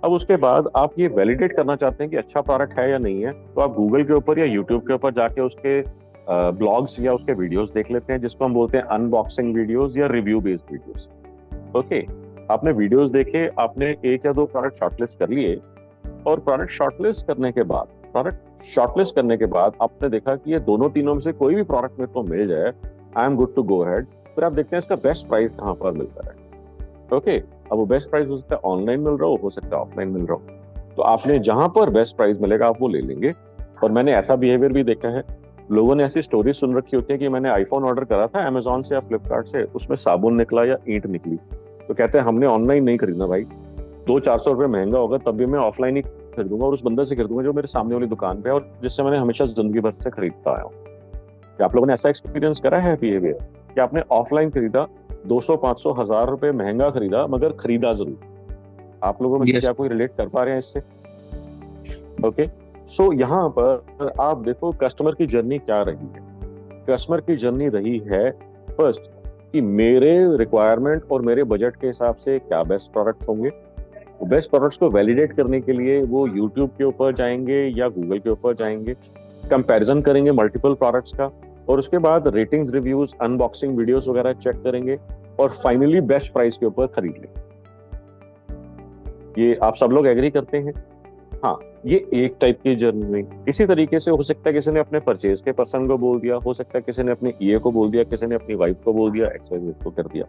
[SPEAKER 1] अब उसके बाद आप ये वैलिडेट करना चाहते हैं कि अच्छा प्रोडक्ट है या नहीं है, तो आप गूगल के ऊपर या यूट्यूब के ऊपर जाके उसके ब्लॉग्स या उसके वीडियोस देख लेते हैं, जिसको हम बोलते हैं अनबॉक्सिंग वीडियोस या रिव्यू बेस्ड वीडियोस। ओके, आपने वीडियोस देखे, आपने 1 या 2 प्रोडक्ट शॉर्टलिस्ट कर लिए, और प्रोडक्ट शॉर्टलिस्ट करने के बाद आपने देखा कि ये दोनों तीनों में से कोई भी प्रोडक्ट मेरे को मिल जाए, I am good to go ahead. फिर आप देखते हैं इसका बेस्ट प्राइस कहाँ पर मिलता है। ओके, अब वो बेस्ट प्राइस हो सकता है ऑनलाइन मिल रहा हो सकता है ऑफलाइन मिल रहा हो, तो आपने जहां पर बेस्ट प्राइस मिलेगा आप वो ले लेंगे। और मैंने ऐसा बिहेवियर भी देखा है, लोगों ने ऐसी स्टोरी सुन रखी होती है कि मैंने आईफोन ऑर्डर करा था अमेजोन से या फ्लिपकार्ट से, उसमें साबुन निकला या ईंट निकली, तो कहते हैं हमने ऑनलाइन नहीं खरीदना भाई, 200-400 रुपये महंगा होगा तब भी मैं ऑफलाइन ही खरीदूंगा, और उस बंदे से खरीदूंगा जो मेरे सामने वाली दुकान पे है और जिससे मैंने हमेशा जिंदगी भर से खरीदता आया हूँ। क्या आप लोगों ने ऐसा एक्सपीरियंस करा है बिहेवियर कि आपने ऑफलाइन खरीदा, 200-500 1000 रुपए महंगा खरीदा, मगर खरीदा जरूर? आप लोगों में से क्या कोई रिलेट कर पा रहे हैं इससे? ओके, सो यहाँ पर आप देखो कस्टमर की जर्नी क्या रही है। कस्टमर की जर्नी रही है फर्स्ट कि मेरे रिक्वायरमेंट और मेरे बजट के हिसाब से क्या बेस्ट प्रोडक्ट होंगे, बेस्ट प्रोडक्ट्स को वैलिडेट करने के लिए वो यूट्यूब के ऊपर जाएंगे या गूगल के ऊपर जाएंगे, कंपैरिजन करेंगे मल्टीपल प्रोडक्ट्स का, और उसके बाद रेटिंग्स, रिव्यूज, अनबॉक्सिंग वीडियोस वगैरह चेक करेंगे और फाइनली बेस्ट प्राइस के ऊपर खरीद लेंगे। ये आप सब लोग एग्री करते हैं? हाँ, ये एक टाइप की जर्नी हुई। इसी तरीके से हो सकता है किसी ने अपने परचेज के पर्सन को बोल दिया, हो सकता है किसी ने अपने ईए को बोल दिया, किसी ने अपनी वाइफ को बोल दिया, एक्सवाइजेड को कर दिया,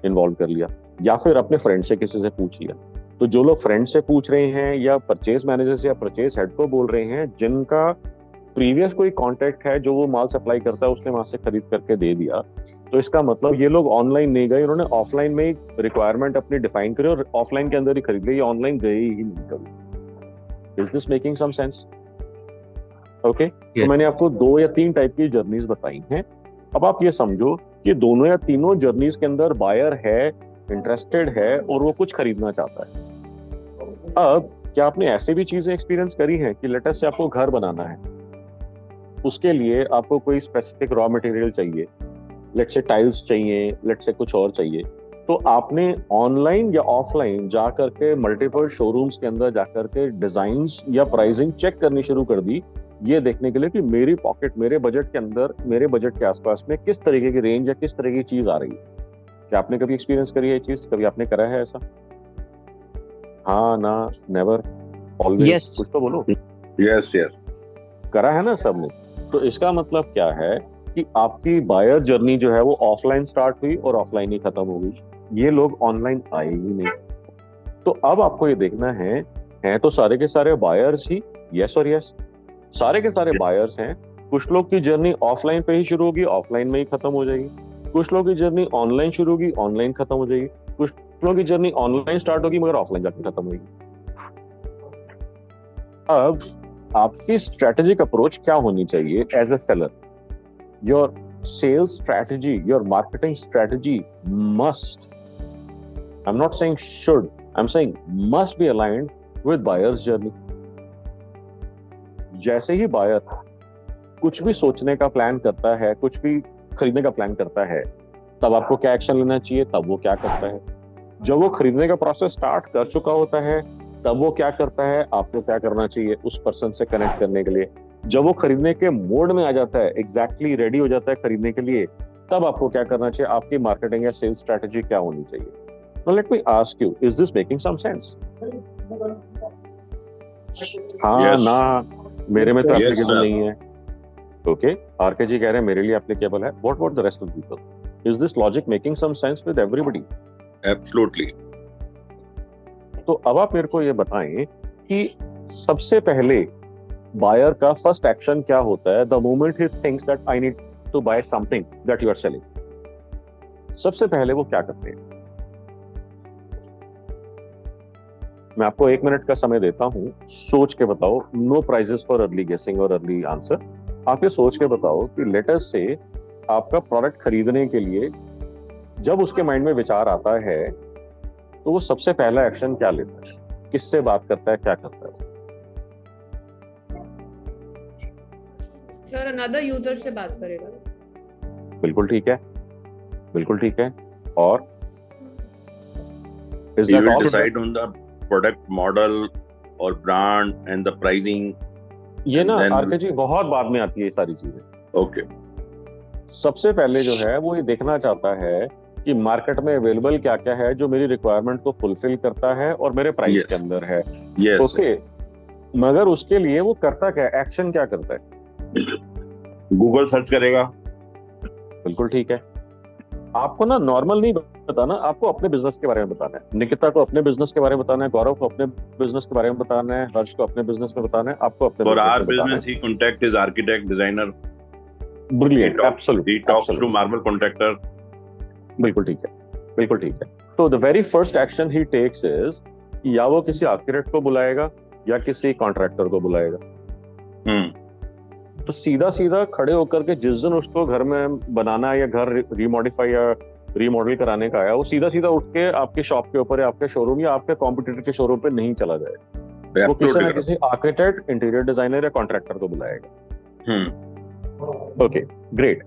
[SPEAKER 1] इन्वॉल्व कर लिया, या फिर अपने फ्रेंड से किसी से पूछ लिया। तो जो लोग फ्रेंड से पूछ रहे हैं या परचेज मैनेजर से या परचेज हेड को बोल रहे हैं, जिनका प्रीवियस कोई कॉन्टेक्ट है, जो वो माल सप्लाई करता है, उसने वहां से खरीद करके दे दिया, तो इसका मतलब ये लोग ऑनलाइन नहीं गए, उन्होंने ऑफलाइन में ही रिक्वायरमेंट अपनी डिफाइन करी और ऑफलाइन के अंदर ही खरीद लिया, ये ऑनलाइन गए ही नहीं कभी। Is this making some sense? Okay? तो मैंने आपको 2 या 3 टाइप की जर्नीज बताई हैं। अब आप ये समझो कि दोनों या तीनों जर्नीज के अंदर बायर है, इंटरेस्टेड है और वो कुछ खरीदना चाहता है। अब क्या आपने ऐसे भी चीजें एक्सपीरियंस करी हैं कि लेटेस्ट से आपको घर बनाना है, उसके लिए आपको कोई स्पेसिफिक रॉ मटेरियल चाहिए, लेट से टाइल्स चाहिए, लेट से कुछ और चाहिए, तो आपने ऑनलाइन या ऑफलाइन जाकर के मल्टीपल शोरूम्स के अंदर जाकर के डिजाइन्स या प्राइसिंग चेक करनी शुरू कर दी, ये देखने के लिए कि मेरी पॉकेट, मेरे बजट के अंदर, मेरे बजट के आसपास में किस तरीके की रेंज या किस तरह की चीज आ रही है। क्या आपने कभी एक्सपीरियंस करी है ये चीज? कभी आपने करा है ऐसा? हाँ, ना, नेवर, ऑलवेज? कुछ तो बोलो।
[SPEAKER 6] यस
[SPEAKER 1] करा है ना सबने? तो इसका मतलब क्या है कि आपकी बायर जर्नी जो है वो ऑफलाइन स्टार्ट हुई और ऑफलाइन ही खत्म हो गई। ये लोग ऑनलाइन आए ही नहीं। तो अब आपको ये देखना है तो सारे के सारे बायर्स ही, यस और यस, सारे के सारे बायर्स हैं। कुछ लोग की जर्नी ऑफलाइन पे ही शुरू होगी, ऑफलाइन में ही खत्म हो जाएगी। कुछ लोग की जर्नी ऑनलाइन शुरू होगी, ऑनलाइन खत्म हो जाएगी। कुछ लोग की जर्नी ऑनलाइन स्टार्ट होगी मगर ऑफलाइन जाके खत्म होगी। अब आपकी स्ट्रेटेजिक अप्रोच क्या होनी चाहिए as a seller? Your sales strategy, your marketing strategy must, I'm not saying should, I'm saying must be aligned with buyer's journey. जैसे ही बायर कुछ भी सोचने का प्लान करता है, कुछ भी खरीदने का प्लान करता है, तब आपको क्या एक्शन लेना चाहिए, तब वो क्या करता है। जब वो खरीदने का प्रोसेस स्टार्ट कर चुका होता है, तब वो क्या करता है, आपको क्या करना चाहिए उस पर्सन से कनेक्ट करने के लिए। जब वो खरीदने के मोड में आ जाता है, एग्जैक्टली रेडी हो जाता है खरीदने के लिए, तब आपको क्या करना चाहिए, आपकी मार्केटिंग या सेल्स स्ट्रेटजी क्या होनी चाहिए। Now let me ask you, is this making some sense? हाँ,
[SPEAKER 6] Yes.
[SPEAKER 1] ना, मेरे में तो
[SPEAKER 6] Yes,
[SPEAKER 1] एप्लीकेबल
[SPEAKER 6] sir.
[SPEAKER 1] नहीं है। ओके, आरके जी कह रहे हैं मेरे लिए एप्लीकेबल है। What about the rest of the people? Is this logic making some sense with everybody?
[SPEAKER 6] Absolutely.
[SPEAKER 1] तो अब आप मेरे को ये बताएं कि सबसे पहले बायर का फर्स्ट एक्शन क्या होता है the moment he thinks that I need to buy something that you are selling. सबसे पहले वो क्या करते हैं? मैं आपको 1 मिनट का समय देता हूं, सोच के बताओ। नो प्राइजेस फॉर अर्ली गेसिंग और अर्ली आंसर। आप ये सोच के बताओ कि लेटेस्ट से आपका प्रोडक्ट खरीदने के लिए जब उसके माइंड में विचार आता है तो वो सबसे पहला एक्शन क्या लेता है, किससे बात करता है, क्या करता है?
[SPEAKER 7] सर अनदर यूजर से बात करेगा।
[SPEAKER 1] बिल्कुल ठीक है, बिल्कुल ठीक है। और is
[SPEAKER 6] He
[SPEAKER 1] that
[SPEAKER 6] will
[SPEAKER 1] all?
[SPEAKER 6] decide on the product model or brand and the pricing.
[SPEAKER 1] ये ना
[SPEAKER 6] then-
[SPEAKER 1] आरके जी बहुत बाद में आती है ये सारी चीजें।
[SPEAKER 6] Okay.
[SPEAKER 1] सबसे पहले जो है वो ये देखना चाहता है कि मार्केट में अवेलेबल क्या क्या है जो मेरी रिक्वायरमेंट को फुलफिल करता है और मेरे प्राइस
[SPEAKER 6] Yes.
[SPEAKER 1] के अंदर है।
[SPEAKER 6] Yes.
[SPEAKER 1] ओके, मगर उसके लिए वो करता क्या, एक्शन क्या करता है?
[SPEAKER 6] गूगल सर्च करेगा।
[SPEAKER 1] बिल्कुल ठीक है। आपको ना नॉर्मल नहीं बताना, आपको अपने बिजनेस के बारे में बताना है। निकिता को अपने बिजनेस के बारे में बताना है, गौरव को अपने बिजनेस के बारे में बताना है, हर्ष को अपने बिजनेस में बताना है, आपको अपने
[SPEAKER 6] For
[SPEAKER 1] business
[SPEAKER 6] our
[SPEAKER 1] में बताना
[SPEAKER 6] business, he contact his architect, designer.
[SPEAKER 1] है। Brilliant, absolutely,
[SPEAKER 6] He talks to
[SPEAKER 1] absolutely.
[SPEAKER 6] marble contractor.
[SPEAKER 1] बिल्कुल ठीक है, बिल्कुल ठीक है। तो the very first action he takes is या वो किसी आर्किटेक्ट को बुलाएगा या किसी कॉन्ट्रैक्टर को बुलाएगा। तो सीधा सीधा खड़े होकर के जिस दिन उसको घर में बनाना है या घर रीमॉडिफाई या रीमॉडल कराने का आया, वो सीधा सीधा उठ के आपके शॉप के ऊपर या आपके शोरूम या आपके कॉम्पिटिटर के शोरूम पे नहीं चला जाएगा। वो किसी ना
[SPEAKER 6] Absolutely.
[SPEAKER 1] किसी आर्किटेक्ट, इंटीरियर डिजाइनर या कॉन्ट्रैक्टर को बुलाएगा।
[SPEAKER 6] हम्म।
[SPEAKER 1] Okay, great.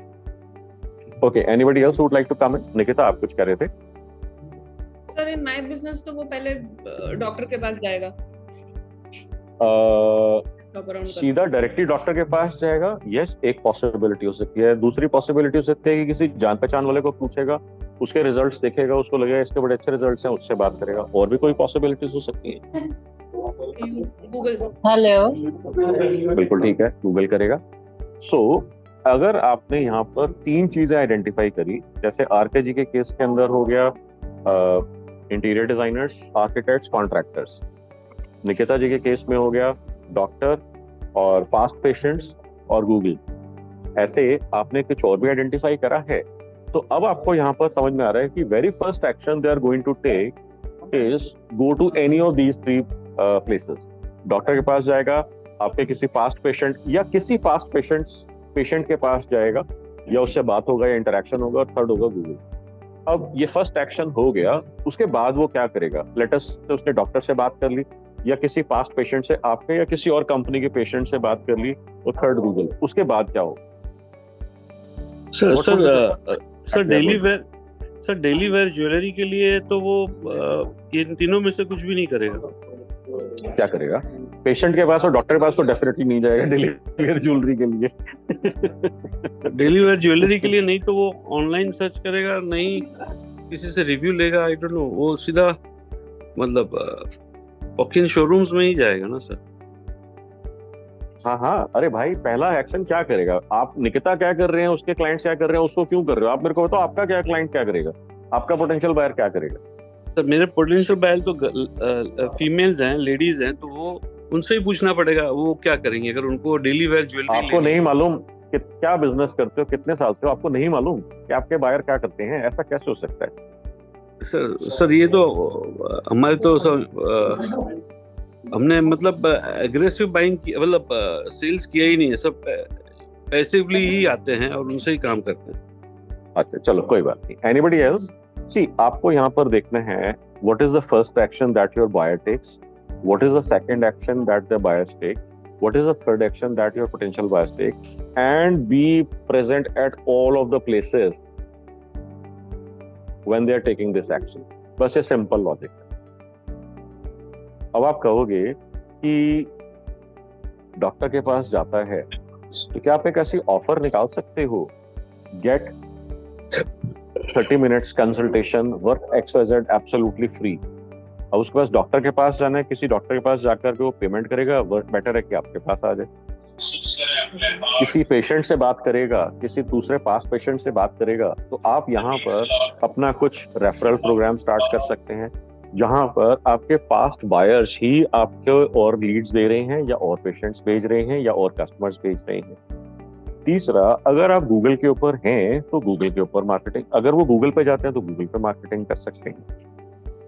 [SPEAKER 1] Okay, anybody else would like to comment? Nikita, आप कुछ कह रहे थे?
[SPEAKER 7] Sir sir in my business तो वो पहले डॉक्टर के पास जाएगा,
[SPEAKER 1] सीधा डायरेक्टली डॉक्टर के पास जाएगा। यस, एक पॉसिबिलिटी हो सकती है। दूसरी पॉसिबिलिटी हो सकती है कि किसी जान पहचान वाले को पूछेगा, उसके रिजल्ट्स देखेगा, उसको लगेगा इसके बड़े अच्छे रिजल्ट्स हैं, उससे बात करेगा। और भी कोई पॉसिबिलिटीज हो सकती है।
[SPEAKER 7] गूगल।
[SPEAKER 5] हेलो,
[SPEAKER 1] बिल्कुल ठीक है, गूगल करेगा। सो अगर आपने यहाँ पर 3 चीजें आइडेंटिफाई करी, जैसे आरके जी के केस के अंदर हो गया interior designers, architects, contractors. Nikita ji के केस में हो गया डॉक्टर और पास्ट पेशेंट्स और गूगल। ऐसे आपने कुछ और भी आइडेंटिफाई करा है। तो अब आपको यहाँ पर समझ में आ रहा है कि very first action they are going to take is go to any of these 3 places. Doctor के पास जाएगा, आपके किसी पास्ट पेशेंट या किसी पास्ट पेशेंट के पास जाएगा, या उससे बात होगा या इंटरेक्शन होगा, और थर्ड होगा गूगल। अब ये फर्स्ट एक्शन हो गया, उसके बाद वो क्या करेगा? लेटेस्ट से उसने डॉक्टर से बात कर ली, या किसी पास्ट पेशेंट से आपके या किसी और कंपनी के पेशेंट से बात कर ली, और थर्ड गूगल। उसके बाद क्या होगा?
[SPEAKER 6] सर डेली वेयर ज्वेलरी के लिए तो वो इन तीनों में से कुछ भी नहीं करेगा।
[SPEAKER 1] क्या करेगा? पेशेंट के पास और डॉक्टर के पास तो डेफिनेटली नहीं जाएगा डेली वेयर ज्वेलरी के लिए।
[SPEAKER 6] डेली वेयर ज्वेलरी के लिए नहीं तो वो ऑनलाइन सर्च करेगा, नहीं किसी से रिव्यू लेगा, आई डोंट नो, वो सीधा मतलब ऑक्शन शोरूम्स में ही जाएगा ना सर।
[SPEAKER 1] हाँ, अरे भाई, पहला एक्शन क्या करेगा? आप निकिता क्या कर रहे हैं, उसके क्लाइंट्स क्या कर रहे हैं, उसको क्यों कर रहे हो? आप मेरे को बताओ, आपका क्या क्लाइंट क्या करेगा, आपका पोटेंशियल बायर क्या करेगा?
[SPEAKER 6] सर मेरे पोटेंशियल बायर तो फीमेल्स हैं, लेडीज हैं, तो वो उनसे ही पूछना पड़ेगा वो क्या करेंगे अगर उनको डेली वेयर ज्वेलरी।
[SPEAKER 1] आपको नहीं मालूम कि क्या बिजनेस करते हो, कितने साल से हो, आपको नहीं मालूम कि आपके बायर क्या करते हैं? ऐसा कैसे हो सकता है?
[SPEAKER 6] सर ये तो हमारे तो सर हमने मतलब एग्रेसिव बाइंग की, मतलब सेल्स किया ही नहीं है, सब पैसिवली ही आते हैं और उनसे ही काम करते हैं।
[SPEAKER 1] अच्छा, चलो कोई बात नहीं। Anybody else? सी, आपको यहाँ पर देखना है what is the first action that your buyer takes, what is the second action that the buyers take, what is the third action that your potential buyers take, and be present at all of the places when they are taking this action। बस ये simple logic है। अब आप कहोगे कि doctor के पास जाता है तो क्या आप एक ऐसी ऑफर निकाल सकते हो, get 30 minutes consultation worth XYZ absolutely free. अब उसके पास डॉक्टर के पास जाना है, किसी डॉक्टर के पास जाकर के वो पेमेंट करेगा, वर्थ बेटर है कि आपके पास आ जाए। किसी पेशेंट से बात करेगा, किसी दूसरे पास पेशेंट से बात करेगा, तो आप यहाँ पर अपना कुछ रेफरल प्रोग्राम स्टार्ट कर सकते हैं, जहां पर आपके पास्ट बायर्स ही आपको और लीड्स दे रहे हैं, या और पेशेंट्स भेज रहे हैं, या और कस्टमर्स भेज रहे हैं। तीसरा, अगर आप गूगल के ऊपर हैं तो गूगल के ऊपर मार्केटिंग, अगर वो गूगल पे जाते हैं तो गूगल पे मार्केटिंग कर सकते हैं।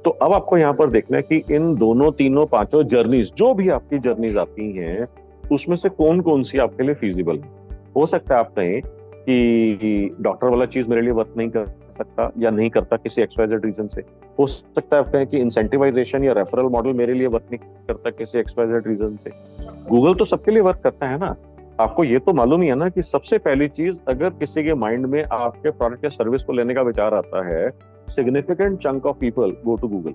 [SPEAKER 1] तो अब आपको यहाँ पर देखना है कि इन दोनों, तीनों, पांचों जर्नीज, जो भी आपकी जर्नीज आती हैं, उसमें से कौन कौन सी आपके लिए फीजिबल है। हो सकता है आप कहें कि डॉक्टर वाला चीज मेरे लिए वर्क नहीं कर सकता या नहीं करता किसी XYZ रीजन से। हो सकता है आप कहें कि इंसेंटिवाइजेशन या रेफरल मॉडल मेरे लिए वर्क नहीं करता किसी XYZ रीजन से। गूगल तो सबके लिए वर्क करता है ना। आपको ये तो मालूम ही है ना कि सबसे पहली चीज, अगर किसी के माइंड में आपके प्रोडक्ट या सर्विस को लेने का विचार आता है, significant chunk of people go to Google.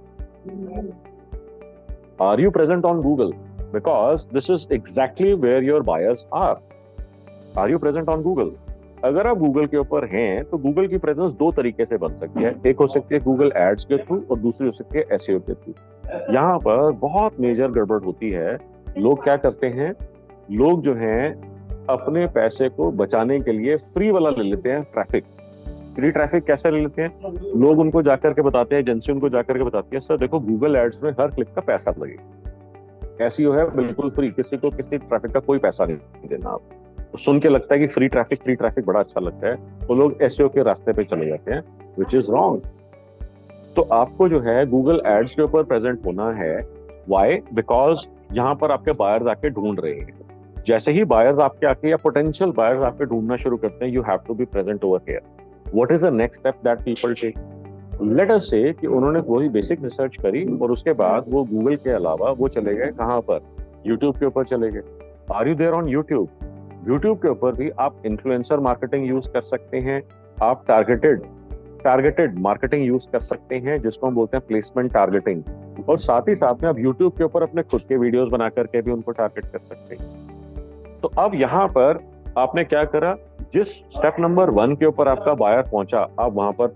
[SPEAKER 1] Are you present on Google? Because this is exactly where your buyers are. Are you present on Google? अगर आप गूगल के ऊपर हैं तो गूगल की प्रेजेंस 2 तरीके से बन सकती है। एक हो सकती है गूगल एड्स के थ्रू, और दूसरी हो सकती है SEO के थ्रू। यहाँ पर बहुत मेजर गड़बड़ होती है। लोग क्या करते हैं, लोग जो हैं अपने पैसे को बचाने के लिए फ्री वाला ले लेते हैं, ट्रैफिक। फ्री ट्रैफिक कैसे ले लेते हैं? लोग उनको जाकर के बताते हैं, एजेंसी उनको जाकर के बताती है, सर देखो गूगल एड्स में हर क्लिक का पैसा लगेगा, SEO है बिल्कुल फ्री, किसी को किसी ट्रैफिक का कोई पैसा नहीं देना। आप तो सुन के लगता है कि फ्री ट्रैफिक बड़ा अच्छा लगता है, तो लोग SEO के रास्ते पे चले जाते हैं, विच इज रॉन्ग। तो आपको जो है गूगल एड्स के ऊपर प्रेजेंट होना है। व्हाई? बिकॉज यहाँ पर आपके बायर्स आके ढूंढ रहे हैं। जैसे ही बायर्स आपके आके या पोटेंशियल बायर्स आपके ढूंढना शुरू करते हैं, you have to be present over here. What is the next step that people take? Let us say कि उन्होंने वही बेसिक रिसर्च करी और उसके बाद वो गूगल के अलावा वो चले गए कहाँ पर? यूट्यूब के ऊपर चले गए। Are you there on YouTube? YouTube के ऊपर भी आप इन्फ्लुएंसर मार्केटिंग यूज कर सकते हैं। आप टारगेटेड टारगेटेड मार्केटिंग यूज कर सकते हैं, जिसको हम बोलते हैं प्लेसमेंट टारगेटिंग, और साथ ही साथ में आप यूट्यूब के ऊपर अपने खुद के वीडियोस बना करके भी उनको टारगेट कर सकते हैं। तो अब यहाँ पर आपने क्या करा, जिस स्टेप नंबर 1 के ऊपर आपका बायर पहुंचा, आप वहां पर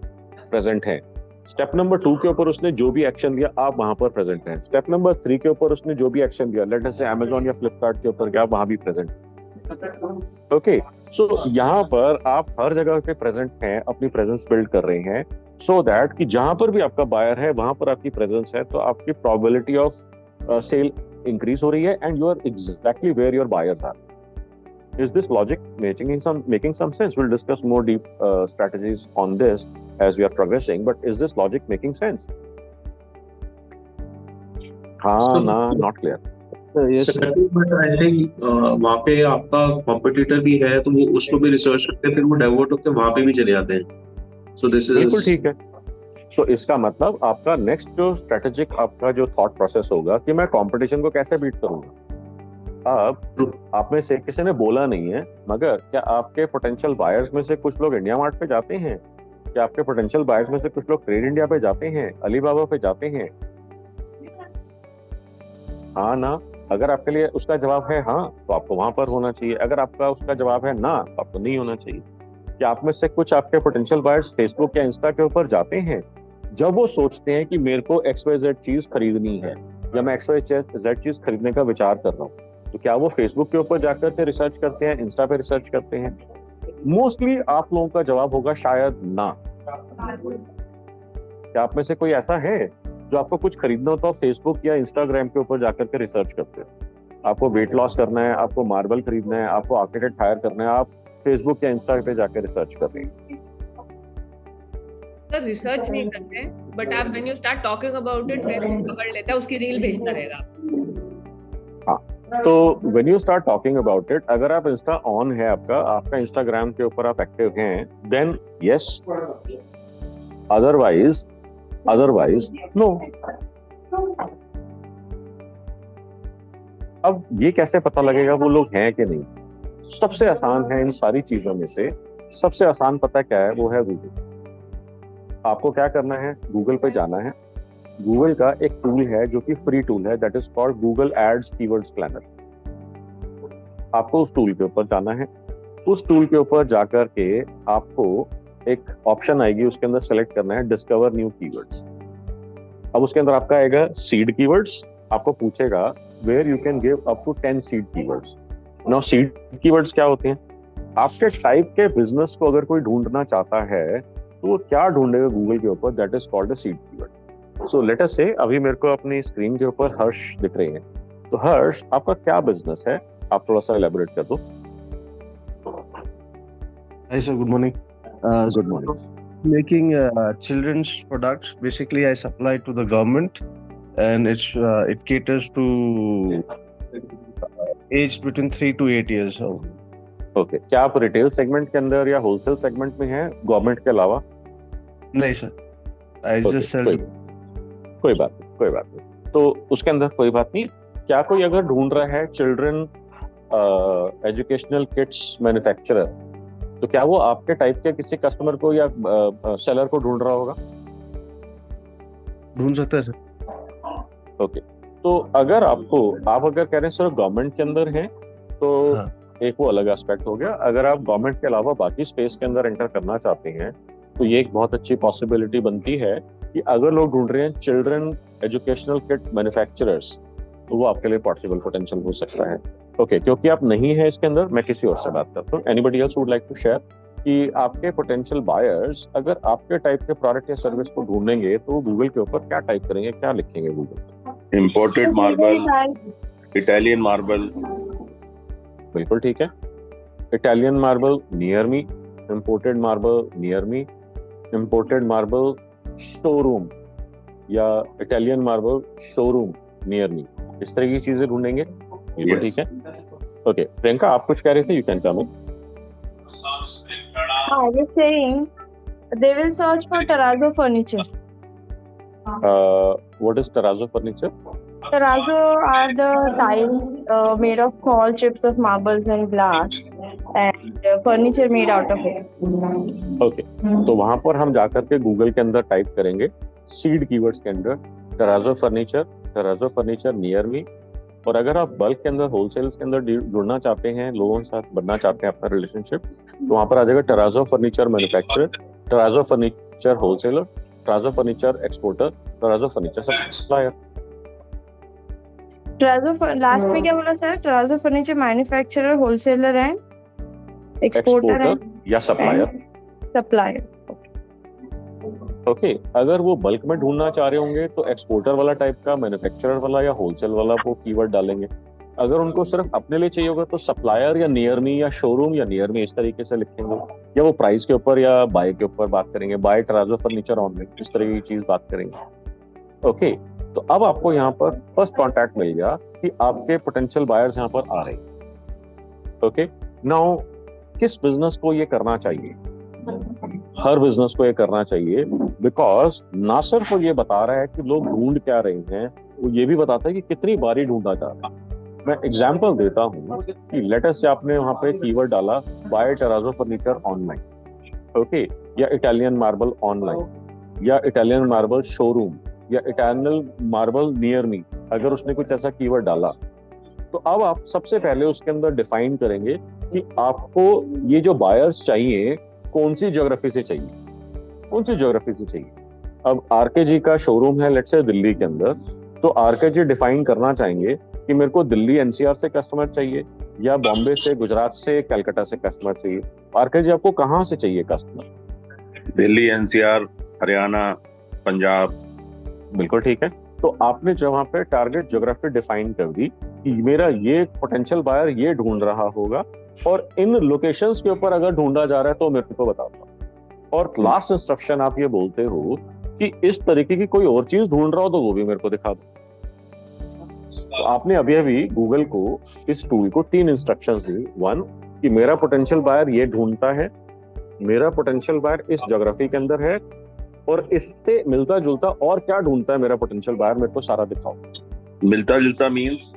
[SPEAKER 1] प्रेजेंट हैं। स्टेप नंबर 2 के ऊपर उसने जो भी एक्शन लिया, आप वहां पर प्रेजेंट हैं। स्टेप नंबर 3 के ऊपर उसने जो भी एक्शन लिया, लेट अस से अमेज़न या फ्लिपकार्ट के ऊपर, क्या आप वहां भी प्रेजेंट। ओके, सो यहाँ पर आप हर जगह पे प्रेजेंट हैं, अपनी प्रेजेंस बिल्ड कर रहे हैं, सो दैट कि जहां पर भी आपका बायर है वहां पर आपकी प्रेजेंस है, तो आपकी प्रोबेबिलिटी ऑफ सेल इंक्रीज हो रही है, and you are exactly where your buyers are. Is this logic making some sense? We'll discuss more deep strategies on this as we are progressing. But is this logic making sense? हाँ, ना, not clear.
[SPEAKER 3] Yes, but I think वहाँ पे आपका competitor भी है, तो वो उसको भी रिसर्च करते हैं, फिर वो डाइवर्ट होकर वहाँ पे भी चले जाते हैं. So this is
[SPEAKER 1] बिल्कुल ठीक है. तो इसका मतलब आपका नेक्स्ट जो स्ट्रेटेजिक आपका जो थॉट प्रोसेस होगा कि मैं कंपटीशन को कैसे बीट करूंगा. अब आप में से किसी ने बोला नहीं है, मगर क्या आपके पोटेंशियल बायर्स में से कुछ लोग इंडिया मार्ट पे जाते हैं? क्या आपके पोटेंशियल बायर्स में से कुछ लोग ट्रेड इंडिया पे जाते हैं, अलीबाबा पे जाते हैं? हाँ ना. अगर आपके लिए उसका जवाब है हाँ, तो आपको वहां पर होना चाहिए. अगर आपका उसका जवाब है ना, तो आपको नहीं होना चाहिए. क्या आप में से कुछ आपके पोटेंशियल बायर्स फेसबुक या इंस्टा के ऊपर जाते हैं जब वो सोचते हैं कि मेरे को XYZ चीज खरीदनी है, या मैं XYZ चीज खरीदने का विचार कर रहा हूँ, तो क्या वो फेसबुक के ऊपर जाकर के रिसर्च करते हैं, इंस्टा पे रिसर्च करते हैं? मोस्टली आप लोगों का जवाब होगा शायद ना. क्या आप में से कोई ऐसा है जो आपको कुछ खरीदना होता है फेसबुक या इंस्टाग्राम के ऊपर जाकर के रिसर्च करते हैं? आपको वेट लॉस करना है, आपको मार्बल खरीदना है, आपको आर्किटेक्ट हायर करना है, आप फेसबुक या इंस्टा पे जाकर रिसर्च कर रहे हैं.
[SPEAKER 7] सर रिसर्च नहीं करते, बट आप when you start talking about it फिर पकड़ लेता है, उसकी रील भेजता रहेगा.
[SPEAKER 1] हाँ, तो when you start talking about it, अगर आप इंस्टा ऑन है आपका इंस्टाग्राम के ऊपर आप एक्टिव हैं, देन यस, अदरवाइज नो. अब ये कैसे पता लगेगा वो लोग हैं कि नहीं? सबसे आसान है इन सारी चीजों में से, सबसे आसान पता क्या है, वो है गूगल. आपको क्या करना है, गूगल पे जाना है. गूगल का एक टूल है जो कि फ्री टूल है, that is called Google ads keywords planner. आपको उस टूल के ऊपर जाना है. उस टूल के ऊपर जाकर के आपको एक ऑप्शन आएगी, उसके अंदर सेलेक्ट करना है डिस्कवर न्यू कीवर्ड्स. अब उसके अंदर आपका आएगा सीड कीवर्ड्स. आपको पूछेगा where you can give up to 10 seed keywords. Now seed keywords क्या होते हैं? आपके टाइप के बिजनेस को अगर कोई ढूंढना चाहता है तो वो क्या ढूंढेगा गूगल के ऊपर, that is called a seed keyword. So let us से अभी मेरे को अपनी स्क्रीन के ऊपर हर्ष दिख रहे हैं. तो हर्ष, आपका क्या बिजनेस है? आप थोड़ा सा एलैबोरेट कर दो.
[SPEAKER 8] Hi sir, good morning.
[SPEAKER 1] Good morning.
[SPEAKER 8] Making children's products. Basically, I supply to the government, and it caters to aged between 3 to 8 years old.
[SPEAKER 1] Okay, क्या आप रिटेल सेगमेंट के अंदर या होलसेल सेगमेंट में हैं गवर्नमेंट के अलावा?
[SPEAKER 8] नहीं सर, I just sell.
[SPEAKER 1] कोई बात नहीं. तो उसके अंदर कोई बात नहीं. क्या कोई अगर ढूंढ रहा है चिल्ड्रन एजुकेशनल किट्स मैन्युफैक्चरर, तो क्या वो आपके टाइप के किसी कस्टमर को या सेलर को ढूंढ रहा होगा?
[SPEAKER 8] ढूंढ सकता है सर.
[SPEAKER 1] ओके, तो अगर आप अगर कह रहे हैं सर गवर्नमेंट के अंदर हैं, तो
[SPEAKER 8] हाँ.
[SPEAKER 1] एक वो अलग एस्पेक्ट हो गया. अगर आप गवर्नमेंट के अलावा बाकी स्पेस के अंदर एंटर करना चाहते हैं, तो ये एक बहुत अच्छी पॉसिबिलिटी बनती है कि अगर लोग ढूंढ रहे हैं चिल्ड्रन एजुकेशनल किट मैन्युफैक्चरर्स, तो वो आपके लिए पॉसिबल पोटेंशियल हो सकता है. ओके, क्योंकि आप नहीं है इसके अंदर, मैं किसी और से बात करता हूँ. Anybody else would like to share कि आपके पोटेंशियल बायर्स अगर आपके टाइप के प्रोडक्ट या सर्विस को ढूंढेंगे तो वो गूगल के ऊपर क्या टाइप करेंगे, क्या लिखेंगे गूगल पर?
[SPEAKER 9] Imported marble, Italian marble.
[SPEAKER 1] बिल्कुल ठीक है. Italian marble near me, imported marble near me, imported marble showroom या Italian marble showroom near me, इस तरह की चीजें ढूंढेंगे. बिल्कुल ठीक है. ओके, प्रियंका आप कुछ कह रहे थे, you can come in.
[SPEAKER 4] I was saying they will search for terrazzo furniture.
[SPEAKER 1] What is terrazzo furniture?
[SPEAKER 4] Terrazzo are the tiles made of small chips of marbles and glass, and furniture made out of it.
[SPEAKER 1] Okay, तो वहां पर हम जाकर के Google के अंदर type करेंगे seed keywords के अंदर टराजो फर्नीचर नियर मी। और अगर आप बल्क के अंदर होलसेल्स के अंदर जुड़ना चाहते हैं, लोगों के साथ बनना चाहते हैं अपना रिलेशनशिप, तो वहां पर आ जाएगा terrazzo furniture manufacturer, terrazzo furniture wholesaler, terrazzo furniture exporter, terrazzo furniture supplier.
[SPEAKER 4] Last में क्या बोला sir? Terrazzo furniture manufacturer, wholesaler and exporter
[SPEAKER 1] या सप्लायर। ओके, अगर वो बल्क में ढूंढना चाह रहे होंगे तो एक्सपोर्टर वाला टाइप का, मैन्युफैक्चरर वाला या होलसेल वाला वो कीवर्ड डालेंगे। अगर उनको सिर्फ अपने लिए चाहिए होगा तो सप्लायर या नियर मी या शोरूम या नियर मी इस तरीके से लिखेंगे, या वो प्राइस के ऊपर या बाय के ऊपर बात करेंगे, बाय टराजो फर्नीचर ऑनलाइन, इस तरह की चीज बात करेंगे। ओके, तो अब आपको यहाँ पर फर्स्ट कॉन्टैक्ट मिल गया कि आपके पोटेंशियल बायर्स यहाँ पर आ रहे हैं। ओके, नाउ किस बिजनेस को ये करना चाहिए? हर बिजनेस को ये करना चाहिए, बिकॉज ना सिर्फ ये बता रहा है कि लोग ढूंढ क्या रहे हैं, वो ये भी बताता है कि कितनी बारी ढूंढा जा रहा है। मैं एग्जांपल देता हूँ कि लेटेस्ट से आपने वहां पे कीवर्ड डाला बाय टराजो फर्नीचर ऑनलाइन, ओके, या इटालियन मार्बल ऑनलाइन, या इटालियन मार्बल शोरूम, या इटालियन मार्बल नियर मी, अगर उसने कुछ ऐसा कीवर्ड डाला, तो अब आप सबसे पहले उसके अंदर डिफाइन करेंगे कि आपको ये जो बायर्स चाहिए कौन सी ज्योग्राफी से चाहिए। अब आरकेजी का शोरूम है लेट्स से दिल्ली के अंदर, तो आरकेजी डिफाइन करना चाहेंगे कि मेरे को दिल्ली एनसीआर से कस्टमर चाहिए, या बॉम्बे से, गुजरात से, कलकत्ता से कस्टमर चाहिए। आरकेजी आपको कहाँ से चाहिए कस्टमर?
[SPEAKER 9] दिल्ली, एनसीआर, हरियाणा, पंजाब।
[SPEAKER 1] बिल्कुल ठीक है। तो आपने जो वहां पे टारगेट ज्योग्राफी डिफाइन कर दी कि मेरा ये पोटेंशियल बायर ये ढूंढ रहा होगा, और इन लोकेशंस के ऊपर अगर ढूंढा जा रहा है तो मेरे को बता दो। और लास्ट इंस्ट्रक्शन आप ये बोलते हो कि इस तरीके की कोई और चीज ढूंढ रहा हो तो वो भी मेरे को दिखा दो। तो आपने अभी गूगल को, इस टूल को 3 इंस्ट्रक्शंस दी। 1 कि मेरा पोटेंशियल बायर ये ढूंढता है, मेरा पोटेंशियल बायर इस ज्योग्राफी के अंदर है, और इससे मिलता जुलता और क्या ढूंढता है मेरा पोटेंशियल बायर, मेरे को सारा दिखाओ।
[SPEAKER 9] मिलता जुलता मींस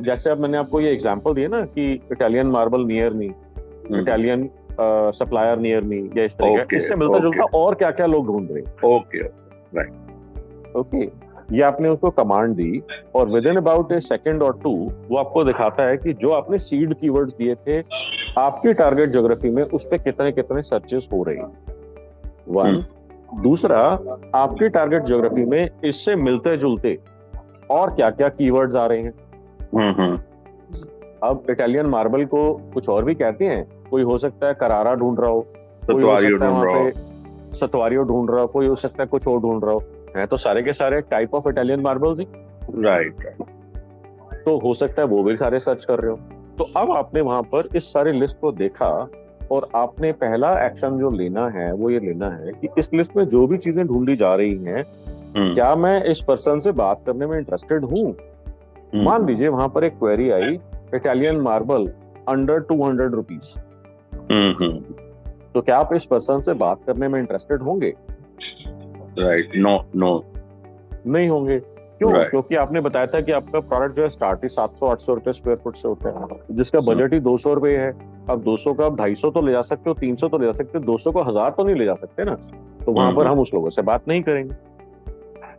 [SPEAKER 1] जैसे अब मैंने आपको ये एग्जांपल दिया ना कि इटालियन मार्बल नियर मी, इटालियन सप्लायर नियर मी, या इस तरह का, इससे मिलता जुलता और क्या क्या लोग ढूंढ रहे हैं।
[SPEAKER 9] ओके, राइट,
[SPEAKER 1] ओके, ये आपने उसको कमांड दी, और with in about A second और 2 वो आपको दिखाता है कि जो आपने सीड कीवर्ड्स दिए थे आपकी टारगेट ज्योग्राफी में, उस पे कितने कितने सर्चेस हो रहे हैं। 1 दूसरा, आपकी टारगेट ज्योग्राफी में इससे मिलते जुलते और क्या क्या कीवर्ड्स आ रहे हैं। अब इटालियन मार्बल को कुछ और भी कहते हैं, कोई हो सकता है करारा ढूंढ रहा हो, कोई हो सकता है वहां पे सतवारियो ढूंढ रहा हो, कोई हो सकता है कुछ और ढूंढ रहा हो, है तो सारे के सारे type of Italian marbles he,
[SPEAKER 9] right.
[SPEAKER 1] तो हो सकता है वो भी सारे सर्च कर रहे हो। तो अब आपने वहां पर इस सारी लिस्ट को देखा, और आपने पहला एक्शन जो लेना है वो ये लेना है कि इस लिस्ट में जो भी चीजें ढूंढी जा रही हैं, क्या मैं इस पर्सन से बात करने में इंटरेस्टेड हूँ। मान लीजिए वहां पर एक क्वेरी आई, इटालियन मार्बल अंडर 200 रुपीज, तो क्या आप इस पर्सन से बात करने में इंटरेस्टेड होंगे?
[SPEAKER 9] राइट, नो
[SPEAKER 1] नहीं होंगे। क्यों? क्योंकि आपने बताया था कि आपका प्रोडक्ट जो है स्टार्ट ही 700-800 रुपए स्क्वायर फुट से होता है, जिसका बजट ही 200 रुपए है। अब 200 का आप 250 तो ले जा सकते हो, 300 तो ले जा सकते हो, 200 को 1000 तो नहीं ले जा सकते ना। तो वहां पर हम उस लोगों से बात नहीं करेंगे।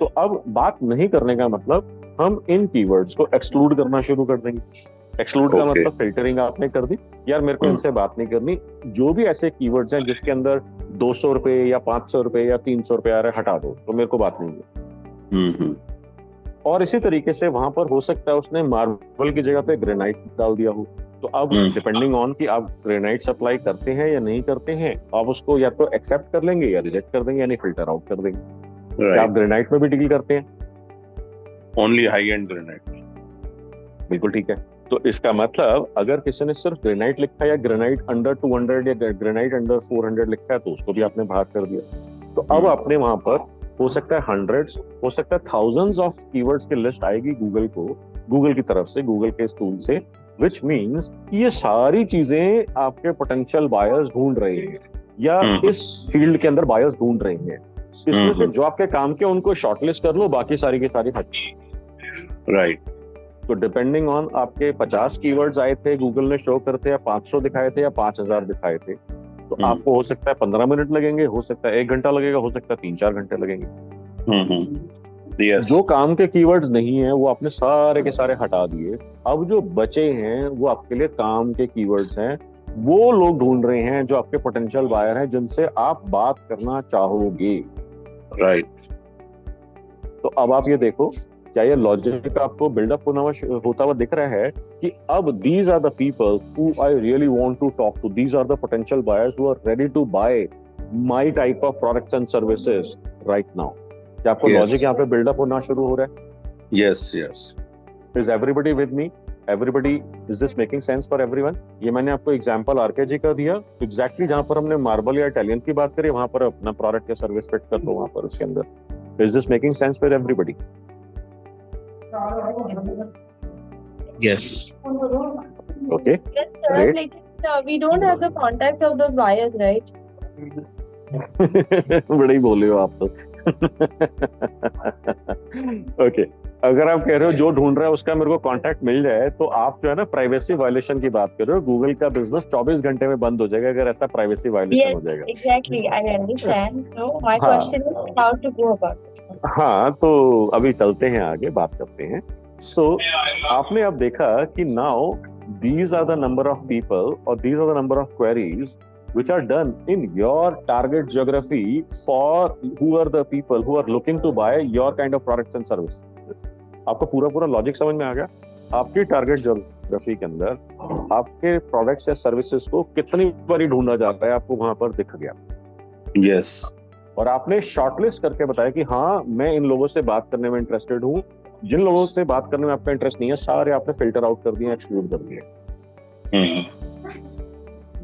[SPEAKER 1] तो अब बात नहीं करने का मतलब हम इन कीवर्ड्स को एक्सक्लूड करना शुरू कर देंगे। एक्सक्लूड का मतलब फिल्टरिंग आपने कर दी, यार मेरे को इनसे बात नहीं करनी। जो भी ऐसे कीवर्ड्स हैं जिसके अंदर 200 रुपए या 500 रुपए या 300 रुपए आ रहे, हटा दो, तो मेरे को बात नहीं है। और इसी तरीके से वहां पर हो सकता है उसने मार्बल की जगह पे ग्रेनाइट डाल दिया हो। तो अब डिपेंडिंग ऑन कि आप ग्रेनाइट सप्लाई करते हैं या नहीं करते हैं, आप उसको या तो एक्सेप्ट कर लेंगे या रिजेक्ट कर देंगे, यानी फिल्टर आउट कर देंगे। आप ग्रेनाइट में भी डील करते हैं?
[SPEAKER 9] Only high and granite.
[SPEAKER 1] बिल्कुल ठीक है। तो इसका मतलब अगर किसी ने सिर्फ ग्रेनाइट लिखा या ग्रेनाइट अंडर 200 या ग्रेनाइट अंडर 400 लिखा है, तो उसको भी आपने बाहर कर दिया। तो अब आपने वहां पर हो सकता है हंड्रेड्स, हो सकता है थाउजेंड्स ऑफ कीवर्ड्स की लिस्ट आएगी गूगल की तरफ से, गूगल के टूल से, विच मीन्स ये सारी चीजें आपके पोटेंशियल बायर्स ढूंढ रहे हैं, या इस फील्ड के अंदर बायर्स ढूंढ रहे हैं। इसमें से जो आपके काम के उनको शॉर्टलिस्ट कर लो, बाकी सारी की सारी हट।
[SPEAKER 9] राइट।
[SPEAKER 1] तो डिपेंडिंग ऑन आपके 50 कीवर्ड्स आए थे, गूगल ने शो करते या 500 दिखाए थे या 5000 दिखाए थे, तो आपको हो सकता है 15 मिनट लगेंगे, हो सकता है 1 घंटा लगेगा, हो सकता है 3-4 घंटे लगेंगे।
[SPEAKER 9] Yes.
[SPEAKER 1] जो काम के कीवर्ड्स नहीं है वो आपने सारे के सारे हटा दिए। अब जो बचे हैं वो आपके लिए काम के कीवर्ड्स हैं, वो लोग ढूंढ रहे हैं जो आपके पोटेंशियल बायर हैं, जिनसे आप बात करना चाहोगे।
[SPEAKER 9] Right.
[SPEAKER 1] तो अब आप ये देखो, क्या ये लॉजिक आपको बिल्डअप होता हुआ दिख रहा है कि अब these are the people who I really want to talk to, these are the potential buyers who are ready to buy my type of products and services right now. क्या आपको
[SPEAKER 9] Yes.
[SPEAKER 1] लॉजिक यहाँ पे buildup होना शुरू हो रहा है?
[SPEAKER 9] Yes, yes.
[SPEAKER 1] Is everybody with me? Everybody, is this making sense for everyone? ये मैंने आपको एग्जांपल आरकेजी का दिया, एग्जैक्टली जहां पर हमने मार्बल या इटालियन की बात करी वहां पर अपना प्रोडक्ट या सर्विस फिट कर दो वहां पर उसके अंदर। Is this making sense for everybody?
[SPEAKER 3] Yes.
[SPEAKER 1] Okay.
[SPEAKER 4] Yes, sir.
[SPEAKER 1] Great.
[SPEAKER 4] Like, we don't have the contacts of those buyers, right?
[SPEAKER 1] बड़े ही बोले हो आप तो। ओके, अगर आप कह रहे हो जो ढूंढ रहा है उसका मेरे को कांटेक्ट मिल जाए, तो आप जो है ना प्राइवेसी वायलेशन की बात कर रहे हो। गूगल का बिजनेस 24 घंटे में बंद हो जाएगा अगर ऐसा प्राइवेसी वायलेशन हो जाएगा।
[SPEAKER 4] Exactly. I understand. So my
[SPEAKER 1] हाँ।
[SPEAKER 4] question is how to go about it.
[SPEAKER 1] हाँ, तो अभी चलते हैं आगे, बात करते हैं। सो आपने अब देखा कि now these are the number of people or these are the number of queries which are done in your target geography for who are the people who are looking to buy your kind of products and services. आपको पूरा logic समझ में आ गया? आपकी target geography के अंदर आपके products या सर्विसेज को कितनी बारी ढूंढा जाता है आपको वहां पर दिख गया।
[SPEAKER 9] Yes.
[SPEAKER 1] और आपने शॉर्टलिस्ट करके बताया कि हाँ, मैं इन लोगों से बात करने में इंटरेस्टेड हूँ, जिन लोगों से बात करने में आपका इंटरेस्ट नहीं है सारे आपने फिल्टर आउट कर दिए, एक्सक्लूड कर दिए।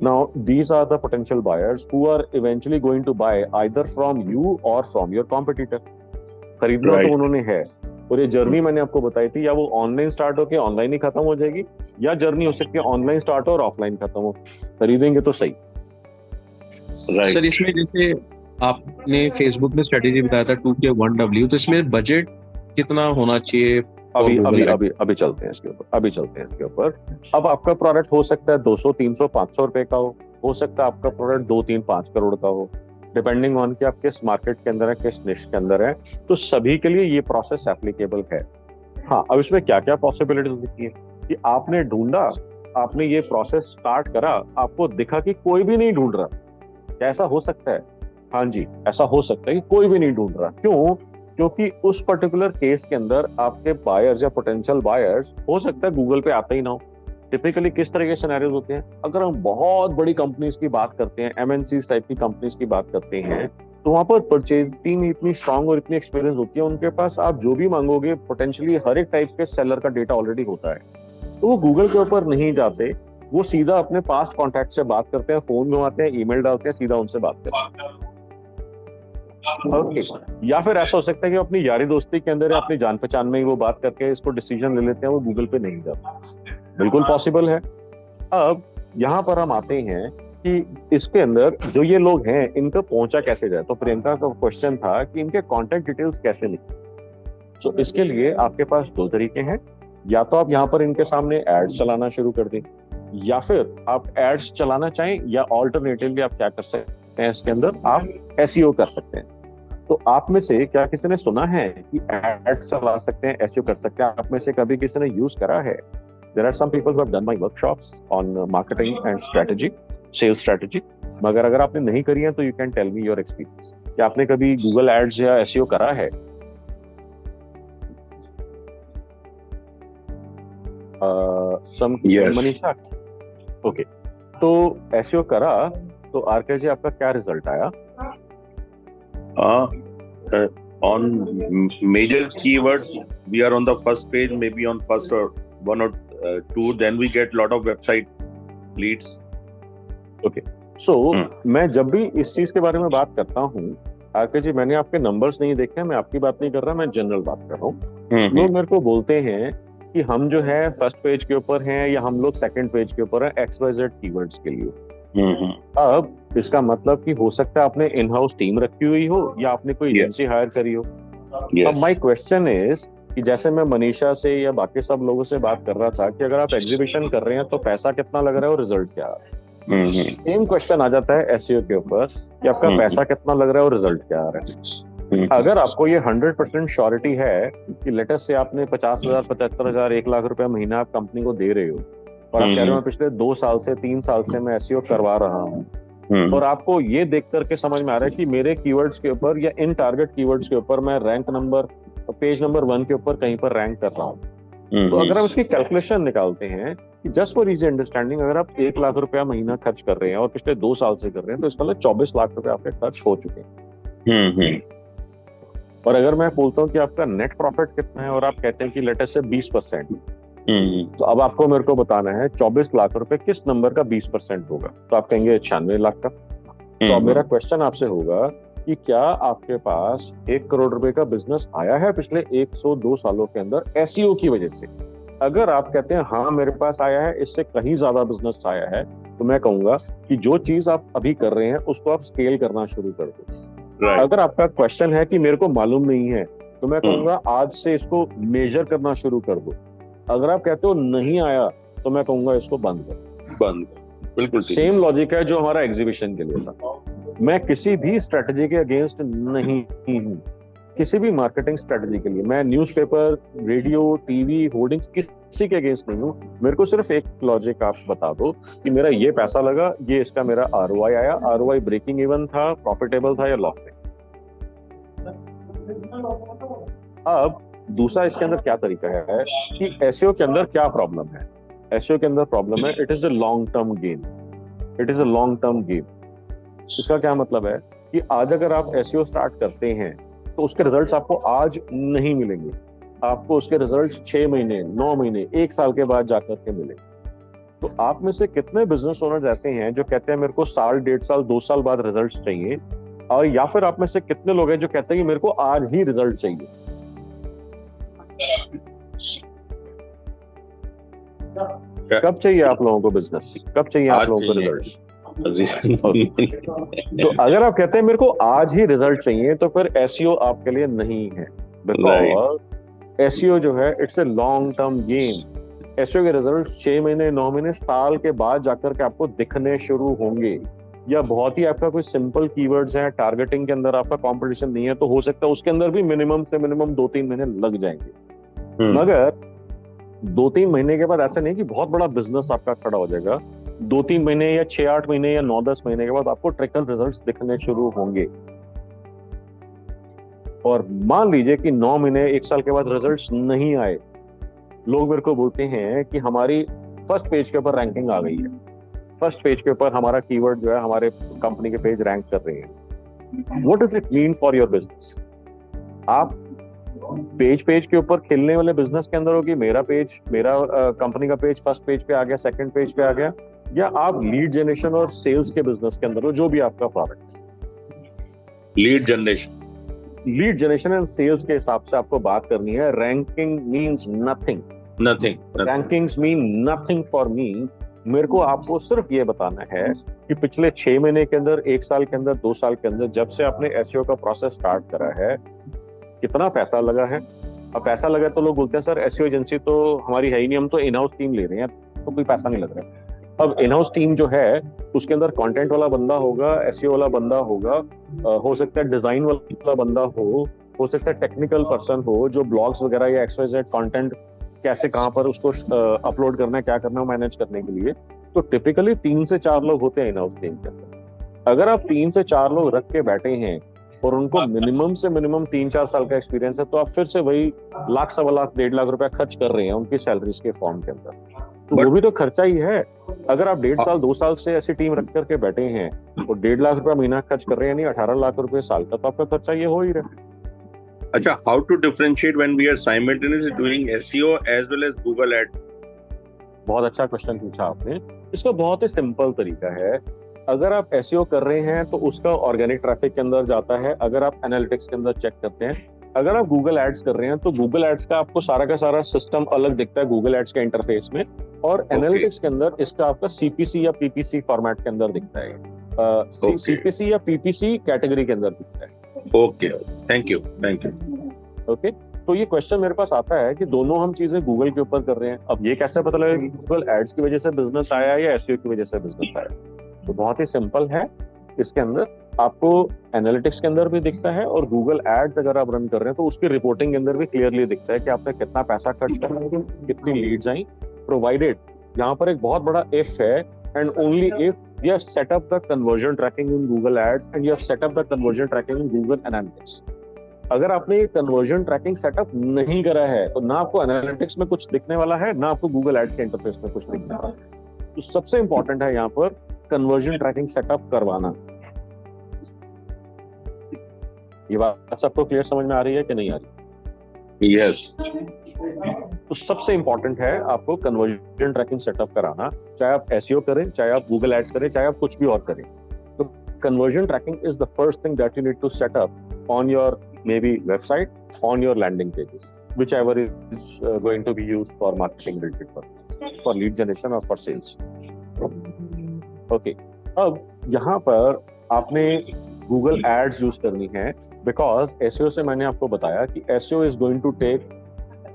[SPEAKER 1] Now, these are the potential buyers who are eventually going to buy either from you or from your competitor. खरीदना
[SPEAKER 9] Right.
[SPEAKER 1] तो उन्होंने है, और ये जर्नी मैंने आपको बताई थी, या वो ऑनलाइन स्टार्ट होकर ऑनलाइन ही खत्म हो जाएगी, या जर्नी हो सकती है ऑनलाइन स्टार्ट हो और ऑफलाइन खत्म हो। खरीदेंगे तो सही।
[SPEAKER 9] Right.
[SPEAKER 3] सर इसमें जैसे आपने फेसबुक में स्ट्रेटेजी बताया था 2K 1W, तो इसमें बजट कितना होना चाहिए?
[SPEAKER 1] अभी चलते हैं इसके ऊपर। अब आपका प्रोडक्ट हो सकता है 200, 300, 500 रुपए का हो सकता है आपका प्रोडक्ट 2, 3, 5 करोड़ का हो, डिपेंडिंग ऑन कि आप किस मार्केट के अंदर है, किस निश के अंदर है। तो सभी के लिए ये प्रोसेस एप्लीकेबल है। हाँ, अब इसमें क्या क्या पॉसिबिलिटीज होती है कि आपने ढूंढा, आपने ये प्रोसेस स्टार्ट करा, आपको दिखा कि कोई भी नहीं ढूंढ रहा। क्या ऐसा हो सकता है? हाँ जी, ऐसा हो सकता है कि कोई भी नहीं ढूंढ रहा। क्यों? क्योंकि उस पर्टिकुलर केस के अंदर आपके बायर्स या पोटेंशियल बायर्स हो सकता है गूगल पे आते ही ना हो। टिपिकली किस तरह के सिनेरियोज होते हैं? अगर हम बहुत बड़ी कंपनीज की बात करते हैं, MNCs टाइप की कंपनीज की बात करते हैं, तो वहां पर परचेज टीम इतनी स्ट्रांग और इतनी एक्सपीरियंस होती है, उनके पास आप जो भी मांगोगे पोटेंशियली हर एक टाइप के सेलर का डेटा ऑलरेडी होता है। तो वो गूगल के ऊपर नहीं जाते, वो सीधा अपने पास्ट कॉन्टैक्ट से बात करते हैं, फोन घुमाते हैं, ईमेल डालते हैं, सीधा उनसे बात करते हैं। या फिर ऐसा हो सकता है कि अपनी यारी दोस्ती के अंदर या अपनी जान पहचान में ही वो बात करके इसको डिसीजन ले लेते हैं, वो गूगल पे नहीं जाते। बिल्कुल पॉसिबल है। अब यहाँ पर हम आते हैं कि इसके अंदर जो ये लोग हैं इनका पहुंचा कैसे जाए। तो प्रियंका का क्वेश्चन था कि इनके कॉन्टेक्ट डिटेल्स कैसे लिखें। तो इसके लिए आपके पास 2 तरीके हैं, या तो आप यहाँ पर इनके सामने एड्स चलाना शुरू कर दें, या फिर आप एड्स चलाना चाहें, या ऑल्टरनेटिवली आप क्या कर सकते हैं, इसके अंदर आप SEO कर सकते हैं। तो आप में से क्या किसी ने सुना है कि एड्स चला सकते हैं, SEO कर सकते हैं? आप में से कभी किसी ने यूज करा है? There are some people who have done my workshops on marketing and strategy, sales strategy. मगर अगर आपने नहीं करी है तो you can tell me your experience. क्या आपने कभी Google Ads या SEO करा है?
[SPEAKER 9] Yes.
[SPEAKER 1] मनीषा, ओके। तो SEO करा तो आरके जी आपका क्या रिजल्ट आया?
[SPEAKER 9] On major keywords, we are on the first page, maybe on first or 1 or 2. Then we get lot of website leads.
[SPEAKER 1] Okay. So मैं जब भी इस चीज के बारे में बात करता हूँ, आरके जी, मैंने आपके नंबर्स नहीं देखे, मैं आपकी बात नहीं कर रहा, मैं जनरल बात कर रहा हूँ। लोग मेरे को बोलते हैं कि हम जो है फर्स्ट पेज के ऊपर हैं, या हम लोग सेकंड पेज के ऊपर हैं XYZ कीवर्ड्स के लिए। अब इसका मतलब कि हो सकता है आपने इन हाउस टीम रखी हुई हो, या आपने कोई एजेंसी हायर करी हो। अब माय क्वेश्चन इज कि जैसे मैं मनीषा से या बाकी सब लोगों से बात कर रहा था कि अगर आप एग्जीबिशन कर रहे हैं तो पैसा कितना लग रहा है और रिजल्ट क्या आ रहा है। सेम क्वेश्चन आ जाता है एसईओ के ऊपर कि आपका पैसा कितना लग रहा है और रिजल्ट क्या आ रहा है। अगर आपको ये 100% श्योरिटी है कि लेटेस्ट से आपने 50,000, 75,000, 1 लाख रुपए महीना आप कंपनी को दे रहे हो और आप कह रहे हो पिछले 2 साल से 3 साल से मैं एसईओ करवा रहा हूँ, और आपको ये देख करके समझ में आ रहा है कि मेरे कीवर्ड्स के ऊपर या इन टारगेट कीवर्ड्स के ऊपर मैं रैंक नंबर पेज नंबर 1 के ऊपर कहीं पर रैंक कर रहा हूँ, तो अगर हम इसकी कैलकुलेशन निकालते हैं कि जस्ट फॉर इजी अंडरस्टैंडिंग, अगर आप 1 लाख रुपया महीना खर्च कर रहे हैं और पिछले 2 साल से कर रहे हैं, तो इसका मतलब 24 लाख रुपए आपके खर्च हो चुके हैं। और अगर मैं बोलता हूँ कि आपका नेट प्रॉफिट कितना है और आप कहते हैं कि लेटेस्ट से 20%, तो अब आपको मेरे को बताना है 24 लाख रुपए किस नंबर का 20% होगा, तो आप कहेंगे 96 लाख का। तो अब मेरा क्वेश्चन आपसे होगा कि क्या आपके पास 1 करोड़ रुपए का बिजनेस आया है पिछले 102 सालों के अंदर एसईओ की वजह से? अगर आप कहते हैं हाँ मेरे पास आया है, इससे कहीं ज्यादा बिजनेस आया है, तो मैं कहूंगा कि जो चीज आप अभी कर रहे हैं उसको आप स्केल करना शुरू कर दो। अगर आपका क्वेश्चन है कि मेरे को मालूम नहीं है, तो मैं कहूंगा आज से इसको मेजर करना शुरू कर दो। अगर आप कहते हो नहीं आया, तो मैं कहूंगा इसको बंद कर।
[SPEAKER 9] बिल्कुल
[SPEAKER 1] सेम लॉजिक है जो हमारा एग्जीबिशन के लिए था। मैं किसी भी स्ट्रेटजी के अगेंस्ट नहीं हूं, किसी भी मार्केटिंग स्ट्रेटजी के लिए। मैं न्यूज़पेपर, रेडियो, टीवी, होर्डिंग्स किसी के अगेंस्ट नहीं हूं। मेरे को सिर्फ एक लॉजिक आप बता दो कि मेरा ये पैसा लगा, ये इसका मेरा आरओआई आया, आरओआई ब्रेकिंग इवन था, प्रॉफिटेबल था या लॉस में। अब दूसरा इसके अंदर क्या तरीका है कि एसईओ के अंदर क्या प्रॉब्लम है। एसईओ के अंदर प्रॉब्लम है, it is a long term game. It is a long term game. इसका क्या मतलब है कि आज अगर आप एसईओ स्टार्ट करते हैं तो उसके रिजल्ट्स आपको आज नहीं मिलेंगे, आपको उसके रिजल्ट्स 6 महीने, 9 महीने, 1 साल के बाद जाकर के मिलेंगे। तो आप में से कितने बिजनेस ओनर्स ऐसे हैं जो कहते हैं मेरे को साल, 1.5 साल, 2 साल बाद रिजल्ट्स चाहिए, और या फिर आप में से कितने लोग हैं जो कहते हैं कि मेरे को आज ही रिजल्ट चाहिए? कब चाहिए आप लोगों को बिजनेस? कब चाहिए आप लोगों को रिजल्ट? तो अगर आप कहते हैं मेरे को आज ही रिजल्ट चाहिए, तो फिर एसईओ आपके लिए नहीं है। बिकॉज एसईओ जो है it's a long term game. SEO के रिजल्ट 6 महीने, 9 महीने, साल के बाद जाकर के आपको दिखने शुरू होंगे। या बहुत ही आपका कोई सिंपल कीवर्ड्स है, टारगेटिंग के अंदर आपका कंपटीशन नहीं है, तो हो सकता है उसके अंदर भी मिनिमम से मिनिमम 2-3 महीने लग जाएंगे। मगर 2-3 महीने के बाद ऐसा नहीं कि बहुत बड़ा बिजनेस आपका खड़ा हो जाएगा। 2-3 महीने या 6-8 महीने या 9-10 महीने के बाद आपको ट्रिकल रिजल्ट्स दिखने शुरू होंगे। और मान लीजिए कि 9 महीने, 1 साल के बाद रिजल्ट्स नहीं आए, लोग मेरे को बोलते हैं कि हमारी फर्स्ट पेज के ऊपर रैंकिंग आ गई है, फर्स्ट पेज के ऊपर हमारा कीवर्ड जो है हमारे कंपनी के पेज रैंक कर रहे हैं। What does it mean for your business? आप पेज के ऊपर खेलने वाले बिजनेस के अंदर होगी, मेरा कंपनी का पेज फर्स्ट पेज पे आ गया, सेकंड पेज पे आ गया, या आप लीड जनरेशन और सेल्स के बिजनेस के अंदर हो, जो भी आपका प्रोडक्ट है। लीड जनरेशन एंड सेल्स के हिसाब से आपको बात करनी है। Ranking means nothing. Rankings mean nothing for me. मेरे को आपको सिर्फ ये बताना है कि पिछले 6 महीने के अंदर, 1 साल के अंदर, 2 साल के अंदर, जब से आपने एसईओ का प्रोसेस स्टार्ट करा है, कितना पैसा लगा है। अब पैसा लगा तो लोग बोलते हैं सर एसईओ एजेंसी तो हमारी है ही नहीं, हम तो इन हाउस टीम ले रहे हैं, तो कोई पैसा नहीं लग रहा है। अब इन हाउस टीम जो है उसके अंदर कंटेंट वाला बंदा होगा, एसईओ वाला बंदा होगा, हो सकता है डिजाइन वाला बंदा हो सकता है टेक्निकल पर्सन हो जो ब्लॉग्स वगैरह या XYZ कंटेंट कैसे कहाँ पर उसको अपलोड करना है, क्या करना है, मैनेज करने के लिए। तो टिपिकली 3 से 4 लोग होते हैं इन हाउस टीम के अंदर। अगर आप 3 से 4 लोग रख के बैठे हैं और उनको मिनिमम से मिनिमम 3-4 साल का एक्सपीरियंस है, तो आप फिर से वही लाख, 1.25 लाख, 1.5 लाख रुपया खर्च कर रहे हैं उनकी सैलरीज के फॉर्म के अंदर। तो वो भी तो खर्चा ही है। अगर आप 1.5 साल, 2 साल से ऐसी टीम रख करके बैठे हैं और 1.5 लाख रुपया महीना खर्च कर रहे हैं, यानी 18 लाख रुपए साल का, तो आपका खर्चा ये हो ही रहा है।
[SPEAKER 9] अच्छा, how to differentiate when we are simultaneously doing SEO as well as Google Ads?
[SPEAKER 1] बहुत अच्छा क्वेश्चन पूछा आपने। इसका बहुत ही सिंपल तरीका है। अगर आप SEO कर रहे हैं तो उसका ऑर्गेनिक ट्रैफिक के अंदर जाता है। अगर आप एनालिटिक्स के अंदर चेक करते हैं, अगर आप गूगल एड्स कर रहे हैं तो गूगल एड्स का आपको सारा का सारा सिस्टम अलग दिखता है गूगल एड्स के इंटरफेस में, और एनालिटिक्स के अंदर इसका आपका CPC या PPC फॉर्मेट के अंदर दिखता है। CPC या PPC कैटेगरी के अंदर दिखता है।
[SPEAKER 9] Okay, thank you.
[SPEAKER 1] ओके, तो ये क्वेश्चन मेरे पास आता है कि दोनों हम चीजें गूगल के ऊपर कर रहे हैं, अब ये कैसे पता लगेगा कि गूगल एड्स की वजह से बिजनेस आया या एसईओ की वजह से बिजनेस आया? तो बहुत ही सिंपल है, इसके अंदर आपको एनालिटिक्स के अंदर भी दिखता है और गूगल एड्स अगर आप रन कर रहे हैं तो उसकी रिपोर्टिंग के अंदर भी क्लियरली दिखता है कि आपने कितना पैसा खर्च करा, कितनी लीड्स आई, प्रोवाइडेड यहाँ पर एक बहुत बड़ा इफ है, and only if you have set up the conversion tracking in Google Ads and you have set up the conversion tracking in Google Analytics. अगर आपने ये conversion tracking setup नहीं करा है तो ना आपको analytics में कुछ दिखने वाला है, ना आपको Google Ads के इंटरफेस में कुछ दिखने वाला है। तो सबसे इंपॉर्टेंट है यहाँ पर conversion tracking setup करवाना। ये बात सबको क्लियर समझ में आ रही है कि नहीं आ रही?
[SPEAKER 9] Yes.
[SPEAKER 1] तो सबसे इंपॉर्टेंट है आपको कन्वर्जन ट्रैकिंग सेटअप कराना, चाहे आप एसईओ करें, चाहे आप गूगल एड्स करें, चाहे आप कुछ भी और करें। तो conversion tracking is the first thing that you need to set up on your maybe website, on your landing pages, whichever is going to be used for marketing related purpose, for lead generation or for sales. Okay. अब यहाँ पर आपने Google ads use करनी है, because SEO से मैंने आपको बताया कि SEO is going to take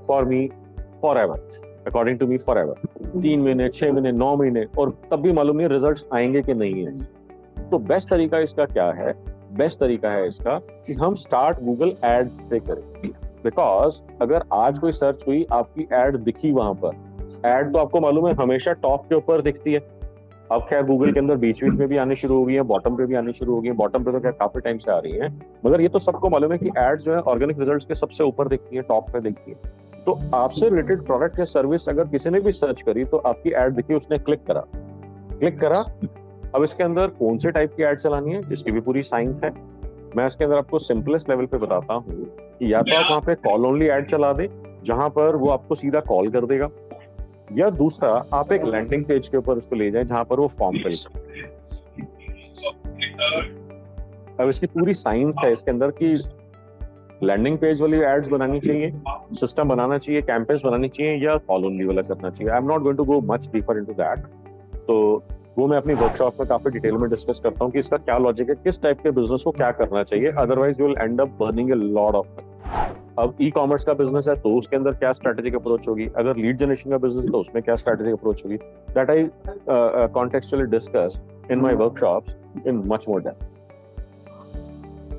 [SPEAKER 1] for me forever, according to me forever, 3 महीने, 6 महीने, 9 महीने, और तब भी मालूम नहीं रिजल्ट्स आएंगे कि नहीं है। तो बेस्ट तरीका इसका क्या है? बेस्ट तरीका है इसका कि हम स्टार्ट गूगल एड्स से करें, बिकॉज अगर आज कोई सर्च हुई, आपकी एड दिखी वहां पर, एड तो आपको मालूम है हमेशा टॉप के ऊपर दिखती है। अब खैर गूगल के अंदर बीच बीच में भी आने शुरू हो गई है, बॉटम पे भी आने शुरू हो गई है, बॉटम पे तो क्या काफी टाइम से आ रही है, मगर ये तो सबको मालूम है कि एड्स जो है ऑर्गेनिक रिजल्ट्स के सबसे ऊपर दिखती है, टॉप पे दिखती है। तो आपसे रिलेटेड प्रोडक्ट या सर्विस अगर किसी ने भी सर्च करी तो आपकी एड दिखी, उसने क्लिक करा। अब इसके अंदर कौन से टाइप की एड चलानी है, इसकी भी पूरी साइंस है। मैं इसके अंदर आपको सिंपलेस्ट लेवल पे बताता हूँ कि या तो आप वहाँ पे कॉल ओनली एड चला दें, जहां पर वो आपको सीधा कॉल कर देगा, या दूसरा आप एक लैंडिंग पेज के ऊपर उसको ले जाएं जहां पर वो फॉर्म फिल कर। अब इसकी पूरी साइंस है इसके अंदर कि लैंडिंग पेज वाली एड्स बनानी चाहिए, सिस्टम बनाना चाहिए, कैंपेन्स बनानी चाहिए, या कॉल ओनली वाला करना चाहिए। I am not going to go much deeper into that, तो वो मैं अपनी वर्कशॉप में काफी डिटेल में डिस्कस करता हूँ कि इसका क्या लॉजिक है, किस टाइप के बिजनेस को क्या करना चाहिए, otherwise you will and up burning a lot of money. अब ई कॉमर्स का बिजनेस है तो उसके अंदर क्या स्ट्रेटेजिक अप्रोच होगी, अगर लीड जनरेशन का बिजनेस तो उसमें क्या स्ट्रेटेजिक अप्रोच होगी, that I contextually discuss in my workshops in much more depth.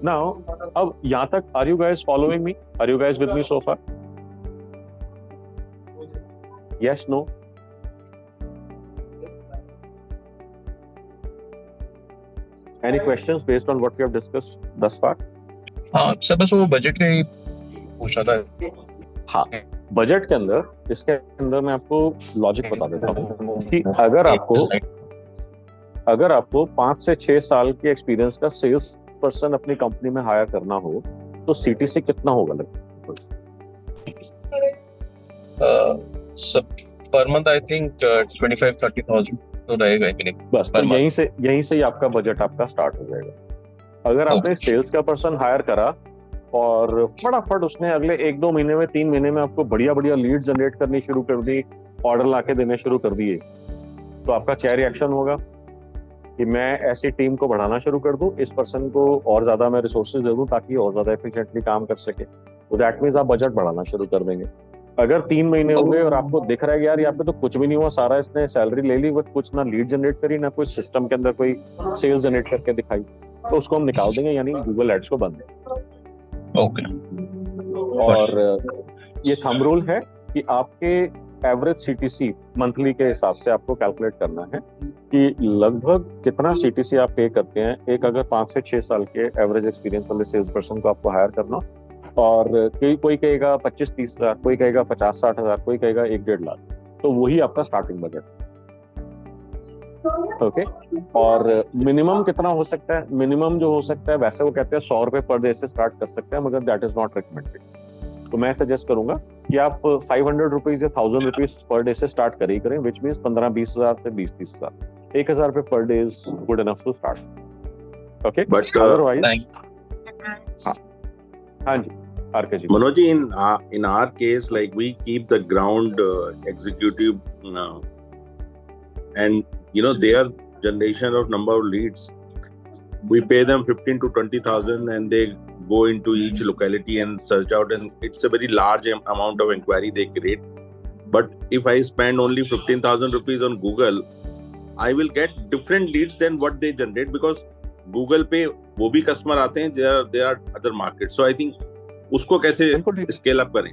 [SPEAKER 1] Now अब यहाँ तक are you guys following me, are you guys with me so far? Yes, no? Any questions based on what we have discussed thus far?
[SPEAKER 3] हाँ sir, बस वो budget का ही पूछा था।
[SPEAKER 1] हाँ, बजट के अंदर, इसके अंदर मैं आपको लॉजिक बता देता हूँ कि अगर आपको 5 से 6 साल के एक्सपीरियंस का सेल्स पर्सन अपनी कंपनी में हायर करना हो तो सीटीसी कितना होगा लगभग?
[SPEAKER 3] सब पर मंथ आई थिंक 25-30,000 तो रहेगा ही नहीं।
[SPEAKER 1] बस तो यहीं से ही आपका बजट आपका स्टार्ट हो जाएगा। अगर आपने सेल्स का पर्सन हायर करा और फटाफट उसने अगले 1-2 महीने में, 3 महीने में आपको बढ़िया बढ़िया लीड जनरेट करनी शुरू कर दी, ऑर्डर लाके देने शुरू कर दिए, तो आपका क्या रिएक्शन होगा कि मैं ऐसी टीम को बढ़ाना शुरू कर दूं, इस पर्सन को और ज्यादा मैं रिसोर्सेज दे दूं ताकि और ज्यादा एफिशिएंटली काम कर सके। तो दैट मींस आप बजट बढ़ाना शुरू कर देंगे। अगर 3 महीने हो गए और आपको दिख रहा है कि यार यहाँ पे तो कुछ भी नहीं हुआ, सारा इसने सैलरी ले ली, बट कुछ ना लीड जनरेट करी, ना कोई सिस्टम के अंदर कोई सेल्स जनरेट करके दिखाई, तो उसको हम निकाल देंगे, यानी गूगल एड्स को बंद देंगे।
[SPEAKER 3] ओके।
[SPEAKER 1] और ये थंब रूल है कि आपके एवरेज सीटीसी मंथली के हिसाब से आपको कैलकुलेट करना है कि लगभग कितना सीटीसी आप पे करते हैं एक अगर 5 से 6 साल के एवरेज एक्सपीरियंस वाले सेल्स पर्सन को आपको हायर करना। और कोई कहेगा 25-30 हजार, कोई कहेगा 50-60 हजार, कोई कहेगा 1-1.5 लाख, तो वही आपका स्टार्टिंग बजट। ओके। और मिनिमम कितना हो सकता है? मिनिमम जो हो सकता है, वैसे वो कहते हैं 100 रुपए पर डे से स्टार्ट कर सकते हैं, मगर दैट इज नॉट रिकमेंडेड। तो मैं सजेस्ट करूंगा कि आप 500 रुपीज या 1000 रुपीज पर डे से स्टार्ट करें, विच मीन्स 15-20 हजार से 20-30 हजार। 1000 रुपए per day is good enough to start. Okay, but otherwise हाँ जी RK ji.
[SPEAKER 9] Manoj, in our case, like we keep the ground executive and their generation of number of leads, we pay them 15,000 to 20,000 and they go into each locality and search out, and it's a very large amount of inquiry they create. But if I spend only 15,000 rupees on Google, I will get different leads than what they generate, because Google पे वो भी customer आते हैं, there are other markets. So I think उसको कैसे scale up करें?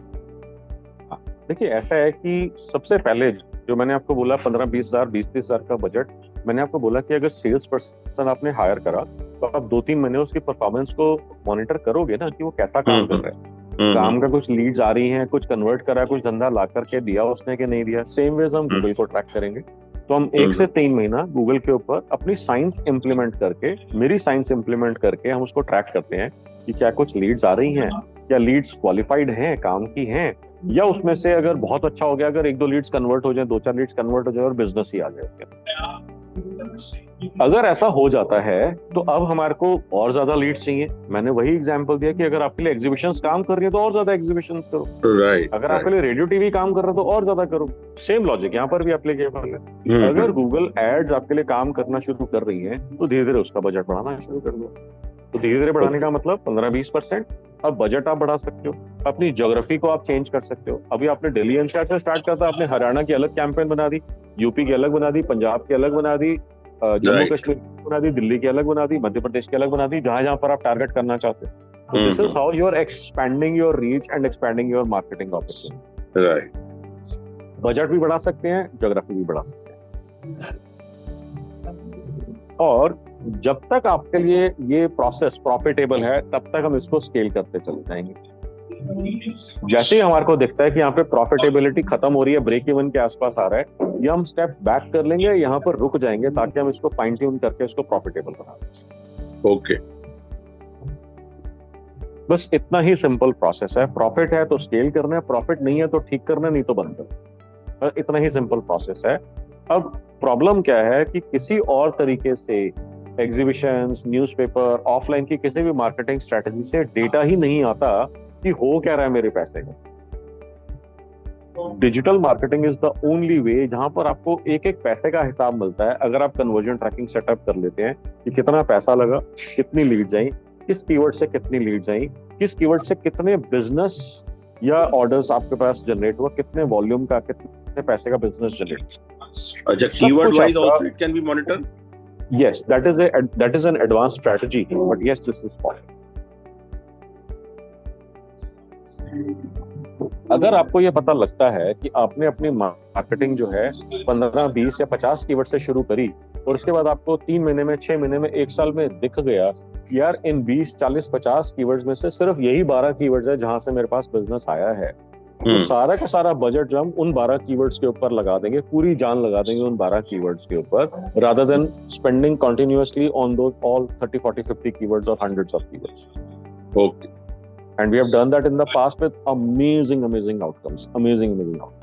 [SPEAKER 1] देखिए, ऐसा है कि सबसे पहले जो मैंने आपको बोला 15-20 हजार 20-30 हजार का बजट, मैंने आपको बोला कि अगर सेल्स पर्सन आपने हायर करा तो आप 2-3 महीने उसकी परफॉर्मेंस को मॉनिटर करोगे ना कि वो कैसा काम कर रहा है, काम का कुछ लीड्स आ रही हैं, कुछ कन्वर्ट करा, कुछ धंधा ला करके दिया उसने कि नहीं दिया। सेम वेज हम गूगल को ट्रैक करेंगे। तो हम 1 से 3 महीना गूगल के ऊपर अपनी साइंस इंप्लीमेंट करके, मेरी साइंस इंप्लीमेंट करके हम उसको ट्रैक करते हैं कि क्या कुछ लीड्स आ रही हैं, क्या लीड्स क्वालिफाइड हैं, काम की हैं, या उसमें से अगर बहुत अच्छा हो गया, अगर 1-2 लीड्स कन्वर्ट हो जाए, 2-4 लीड्स कन्वर्ट हो जाए और बिजनेस ही आ जाए। अगर ऐसा हो जाता है तो अब हमारे को और ज्यादा लीड्स चाहिए। मैंने वही एग्जांपल दिया कि अगर आपके लिए एग्जीबिशंस काम कर रही है तो और ज्यादा एग्जीबिशंस करो, अगर आपके लिए रेडियो टीवी काम कर रहा है तो और ज्यादा करो। सेम लॉजिक यहाँ पर भी एप्लीकेबल है। अगर गूगल एड्स आपके लिए काम करना शुरू कर रही है तो धीरे धीरे उसका बजट बढ़ाना शुरू कर दो। तो धीरे धीरे बढ़ाने का मतलब 15-20%। अब बजट आप बढ़ा सकते हो, अपनी ज्योग्राफी को आप चेंज कर सकते हो। अभी आपने दिल्ली एनसीआर से स्टार्ट करता, आपने हरियाणा की अलग कैंपेन बना दी, यूपी की अलग बना दी, पंजाब की अलग बना दी, जम्मू कश्मीर की बना दी, दिल्ली की अलग बना दी, मध्य प्रदेश की अलग बना दी, जहां जहां पर आप टारगेट करना चाहते हो। तो this is how you are expanding your reach and expanding your marketing opportunity.
[SPEAKER 9] Right.
[SPEAKER 1] Budget भी बढ़ा सकते हैं, ज्योग्राफी भी बढ़ा सकते हैं। और जब तक आपके लिए ये प्रोसेस प्रॉफिटेबल है तब तक हम इसको स्केल करते चले जाएंगे। जैसे ही हमारे को दिखता है कि यहाँ पे प्रॉफिटेबिलिटी खत्म हो रही है, ब्रेक इवन के आसपास आ रहा है, ये हम स्टेप बैक कर लेंगे, यहाँ पर रुक जाएंगे ताकि हम इसको फाइन ट्यून करके इसको प्रॉफिटेबल बना दें।
[SPEAKER 9] ओके,
[SPEAKER 1] बस इतना ही सिंपल प्रोसेस है। प्रॉफिट है तो स्केल करना है, प्रॉफिट नहीं है तो ठीक करना, नहीं तो बंद करना। इतना ही सिंपल प्रोसेस है। अब प्रॉब्लम क्या है कि किसी और तरीके से एग्जीबिशंस, न्यूज़पेपर, ऑफलाइन की किसी भी मार्केटिंग स्ट्रेटजी से डेटा ही नहीं आता कि हो क्या रहा है मेरे पैसे का। Digital marketing is the only way जहां पर आपको एक एक पैसे का हिसाब मिलता है। अगर आप कन्वर्जन ट्रैकिंग सेटअप कर लेते हैं कि कितना पैसा लगा, कितनी लीड्स आई, किस कीवर्ड से कितनी लीड्स आई, किस कीवर्ड से कितने बिजनेस या ऑर्डर्स आपके पास जनरेट हुआ, कितने वॉल्यूम का, कितने पैसे का बिजनेस जनरेट।
[SPEAKER 9] अच्छा, keyword wise also it can be monitored.
[SPEAKER 1] Yes, that is an advanced strategy, but yes, this is possible. अगर आपको ये पता लगता है कि आपने अपनी मार्केटिंग जो है 15, 20 या 50 कीवर्ड से शुरू करी और उसके बाद आपको 3 महीने में, 6 महीने में, 1 साल में दिख गया यार इन 20, 40, 50 कीवर्ड्स में से सिर्फ यही 12 कीवर्ड्स है जहां से मेरे पास बिजनेस आया है, तो सारा का सारा बजट जो हम उन 12 कीवर्ड्स के ऊपर लगा देंगे, पूरी जान लगा देंगे उन 12 कीवर्ड्स के ऊपर, rather than spending continuously on those all 30, 40, 50 keywords or hundreds of keywords.
[SPEAKER 9] Okay.
[SPEAKER 1] And we have done that in the past with amazing outcomes. Amazing outcomes.